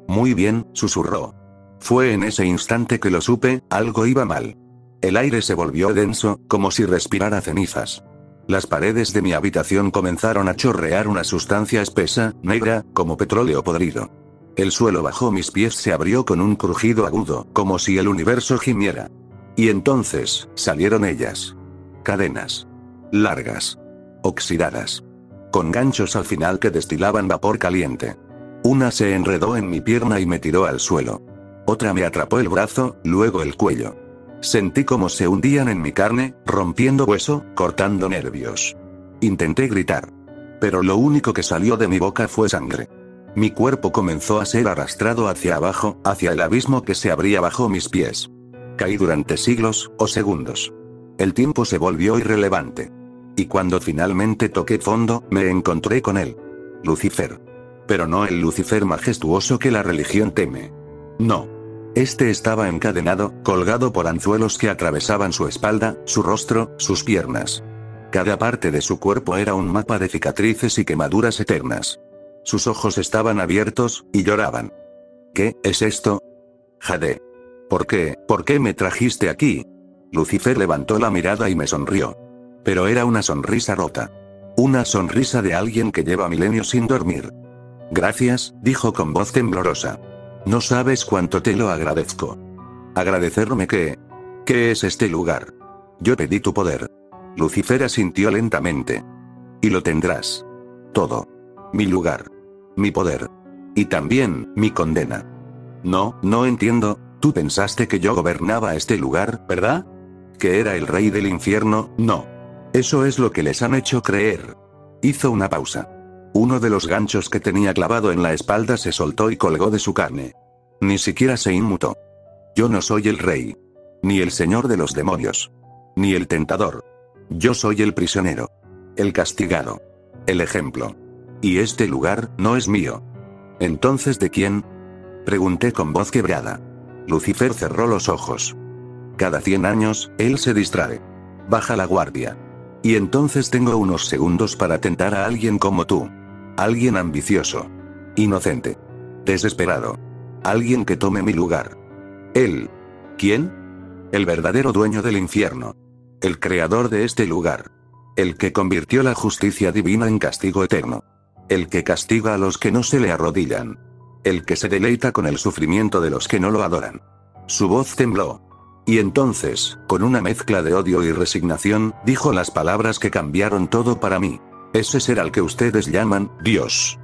Speaker 1: Muy bien, susurró. Fue en ese instante que lo supe, algo iba mal. El aire se volvió denso, como si respirara cenizas. Las paredes de mi habitación comenzaron a chorrear una sustancia espesa, negra, como petróleo podrido. El suelo bajo mis pies se abrió con un crujido agudo, como si el universo gimiera. Y entonces, salieron ellas. Cadenas. Largas. Oxidadas. Con ganchos al final que destilaban vapor caliente. Una se enredó en mi pierna y me tiró al suelo. Otra me atrapó el brazo, luego el cuello. Sentí como se hundían en mi carne, rompiendo hueso, cortando nervios. Intenté gritar. Pero lo único que salió de mi boca fue sangre. Mi cuerpo comenzó a ser arrastrado hacia abajo, hacia el abismo que se abría bajo mis pies. Caí durante siglos, o segundos. El tiempo se volvió irrelevante. Y cuando finalmente toqué fondo, me encontré con él. Lucifer. Pero no el Lucifer majestuoso que la religión teme. No. Este estaba encadenado, colgado por anzuelos que atravesaban su espalda, su rostro, sus piernas. Cada parte de su cuerpo era un mapa de cicatrices y quemaduras eternas. Sus ojos estaban abiertos, y lloraban. ¿Qué es esto? Jade. ¿Por qué me trajiste aquí? Lucifer levantó la mirada y me sonrió. Pero era una sonrisa rota. Una sonrisa de alguien que lleva milenios sin dormir. Gracias, dijo con voz temblorosa. No sabes cuánto te lo agradezco. ¿Agradecerme qué? ¿Qué es este lugar? Yo pedí tu poder. Lucifer asintió lentamente. Y lo tendrás. Todo. Mi lugar. Mi poder. Y también, mi condena. No entiendo, tú pensaste que yo gobernaba este lugar, ¿verdad? Que era el rey del infierno, no. Eso es lo que les han hecho creer. Hizo una pausa. Uno de los ganchos que tenía clavado en la espalda se soltó y colgó de su carne. Ni siquiera se inmutó. Yo no soy el rey. Ni el señor de los demonios. Ni el tentador. Yo soy el prisionero. El castigado. El ejemplo. Y este lugar no es mío. ¿Entonces de quién? Pregunté con voz quebrada. Lucifer cerró los ojos. Cada 100 años, él se distrae. Baja la guardia. Y entonces tengo unos segundos para tentar a alguien como tú. Alguien ambicioso. Inocente. Desesperado. Alguien que tome mi lugar. Él. ¿Quién? El verdadero dueño del infierno. El creador de este lugar. El que convirtió la justicia divina en castigo eterno. El que castiga a los que no se le arrodillan. El que se deleita con el sufrimiento de los que no lo adoran. Su voz tembló. Y entonces, con una mezcla de odio y resignación, dijo las palabras que cambiaron todo para mí. Ese ser al que ustedes llaman Dios.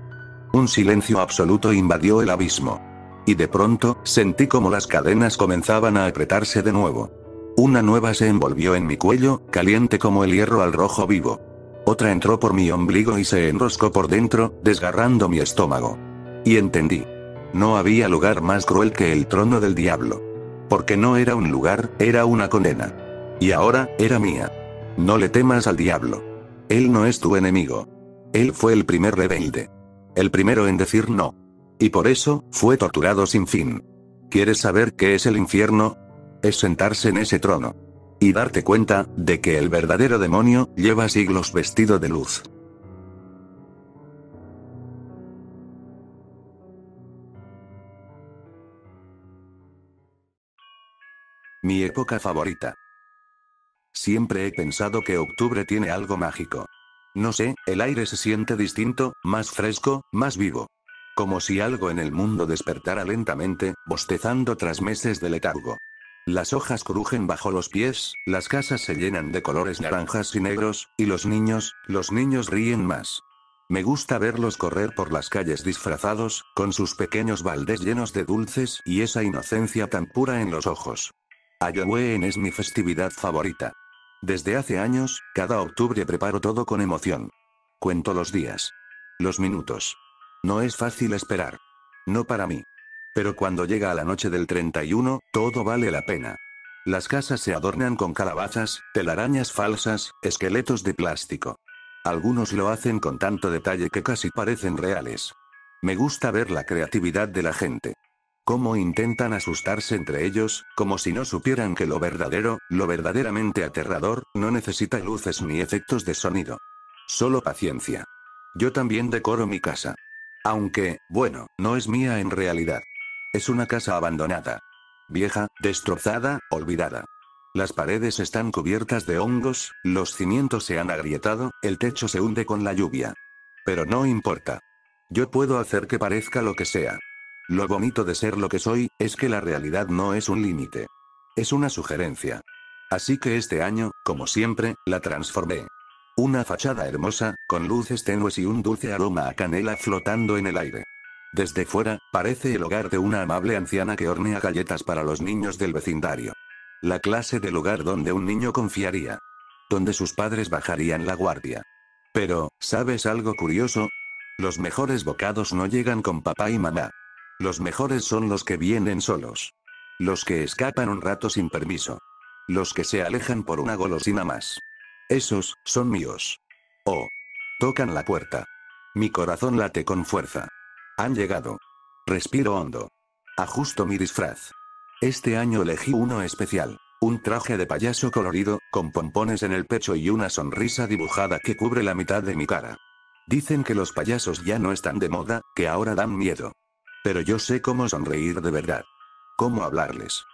Speaker 1: Un silencio absoluto invadió el abismo. Y de pronto, sentí como las cadenas comenzaban a apretarse de nuevo. Una nueva se envolvió en mi cuello, caliente como el hierro al rojo vivo. Otra entró por mi ombligo y se enroscó por dentro, desgarrando mi estómago. Y entendí. No había lugar más cruel que el trono del diablo. Porque no era un lugar, era una condena. Y ahora, era mía. No le temas al diablo. Él no es tu enemigo. Él fue el primer rebelde. El primero en decir no. Y por eso, fue torturado sin fin. ¿Quieres saber qué es el infierno? Es sentarse en ese trono. Y darte cuenta, de que el verdadero demonio, lleva siglos vestido de luz. Mi época favorita. Siempre he pensado que octubre tiene algo mágico. No sé, el aire se siente distinto, más fresco, más vivo. Como si algo en el mundo despertara lentamente, bostezando tras meses de letargo. Las hojas crujen bajo los pies, las casas se llenan de colores naranjas y negros, y los niños ríen más. Me gusta verlos correr por las calles disfrazados, con sus pequeños baldes llenos de dulces y esa inocencia tan pura en los ojos. Halloween es mi festividad favorita. Desde hace años, cada octubre preparo todo con emoción. Cuento los días. Los minutos. No es fácil esperar. No para mí. Pero cuando llega a la noche del 31, todo vale la pena. Las casas se adornan con calabazas, telarañas falsas, esqueletos de plástico. Algunos lo hacen con tanto detalle que casi parecen reales. Me gusta ver la creatividad de la gente. Cómo intentan asustarse entre ellos, como si no supieran que lo verdadero, lo verdaderamente aterrador, no necesita luces ni efectos de sonido. Solo paciencia. Yo también decoro mi casa. Aunque, bueno, no es mía en realidad. Es una casa abandonada. Vieja, destrozada, olvidada. Las paredes están cubiertas de hongos, los cimientos se han agrietado, el techo se hunde con la lluvia. Pero no importa. Yo puedo hacer que parezca lo que sea. Lo bonito de ser lo que soy, es que la realidad no es un límite. Es una sugerencia. Así que este año, como siempre, la transformé. Una fachada hermosa, con luces tenues y un dulce aroma a canela flotando en el aire. Desde fuera, parece el hogar de una amable anciana que hornea galletas para los niños del vecindario. La clase de lugar donde un niño confiaría. Donde sus padres bajarían la guardia. Pero, ¿sabes algo curioso? Los mejores bocados no llegan con papá y mamá. Los mejores son los que vienen solos. Los que escapan un rato sin permiso. Los que se alejan por una golosina más. Esos, son míos. Oh. Tocan la puerta. Mi corazón late con fuerza. Han llegado. Respiro hondo. Ajusto mi disfraz. Este año elegí uno especial. Un traje de payaso colorido, con pompones en el pecho y una sonrisa dibujada que cubre la mitad de mi cara. Dicen que los payasos ya no están de moda, que ahora dan miedo. Pero yo sé cómo sonreír de verdad. Cómo hablarles.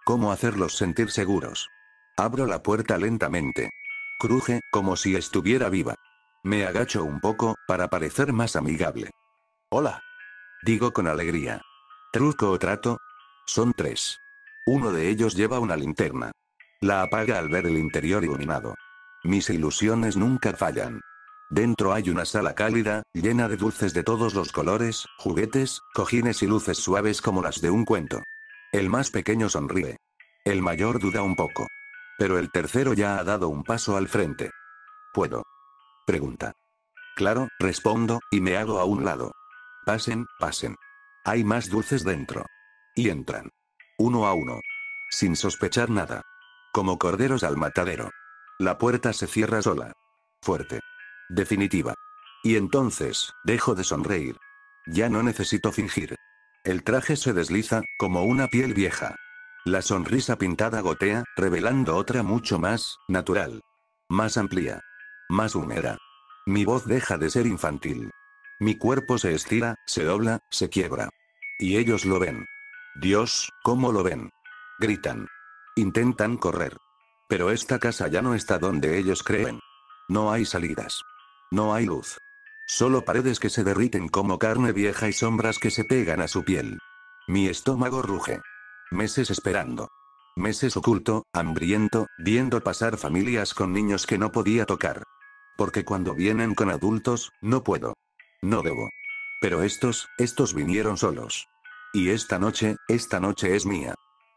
Speaker 1: Cómo hacerlos sentir seguros. Abro la puerta lentamente. Cruje, como si estuviera viva. Me agacho un poco, para parecer más amigable. Hola. Digo con alegría. ¿Truco o trato? Son tres. Uno de ellos lleva una linterna. La apaga al ver el interior iluminado. Mis ilusiones nunca fallan. Dentro hay una sala cálida, llena de dulces de todos los colores, juguetes, cojines y luces suaves como las de un cuento. El más pequeño sonríe. El mayor duda un poco. Pero el tercero ya ha dado un paso al frente. ¿Puedo? Pregunta. Claro, respondo, y me hago a un lado. Pasen, pasen. Hay más dulces dentro. Y entran. Uno a uno. Sin sospechar nada. Como corderos al matadero. La puerta se cierra sola. Fuerte. Definitiva. Y entonces, dejo de sonreír. Ya no necesito fingir. El traje se desliza, como una piel vieja. La sonrisa pintada gotea, revelando otra mucho más, natural. Más amplia. Más húmeda. Mi voz deja de ser infantil. Mi cuerpo se estira, se dobla, se quiebra. Y ellos lo ven. Dios, ¿cómo lo ven? Gritan. Intentan correr. Pero esta casa ya no está donde ellos creen. No hay salidas. No hay luz. Solo paredes que se derriten como carne vieja y sombras que se pegan a su piel. Mi estómago ruge. Meses esperando. Meses oculto, hambriento, viendo pasar familias con niños que no podía tocar. Porque cuando vienen con adultos, no puedo. No debo. Pero estos vinieron solos. Y esta noche es mía.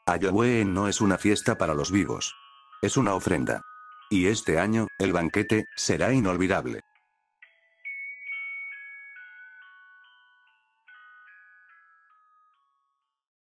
Speaker 1: Halloween no es una fiesta para los vivos. Es una ofrenda. Y este año, el banquete, será inolvidable.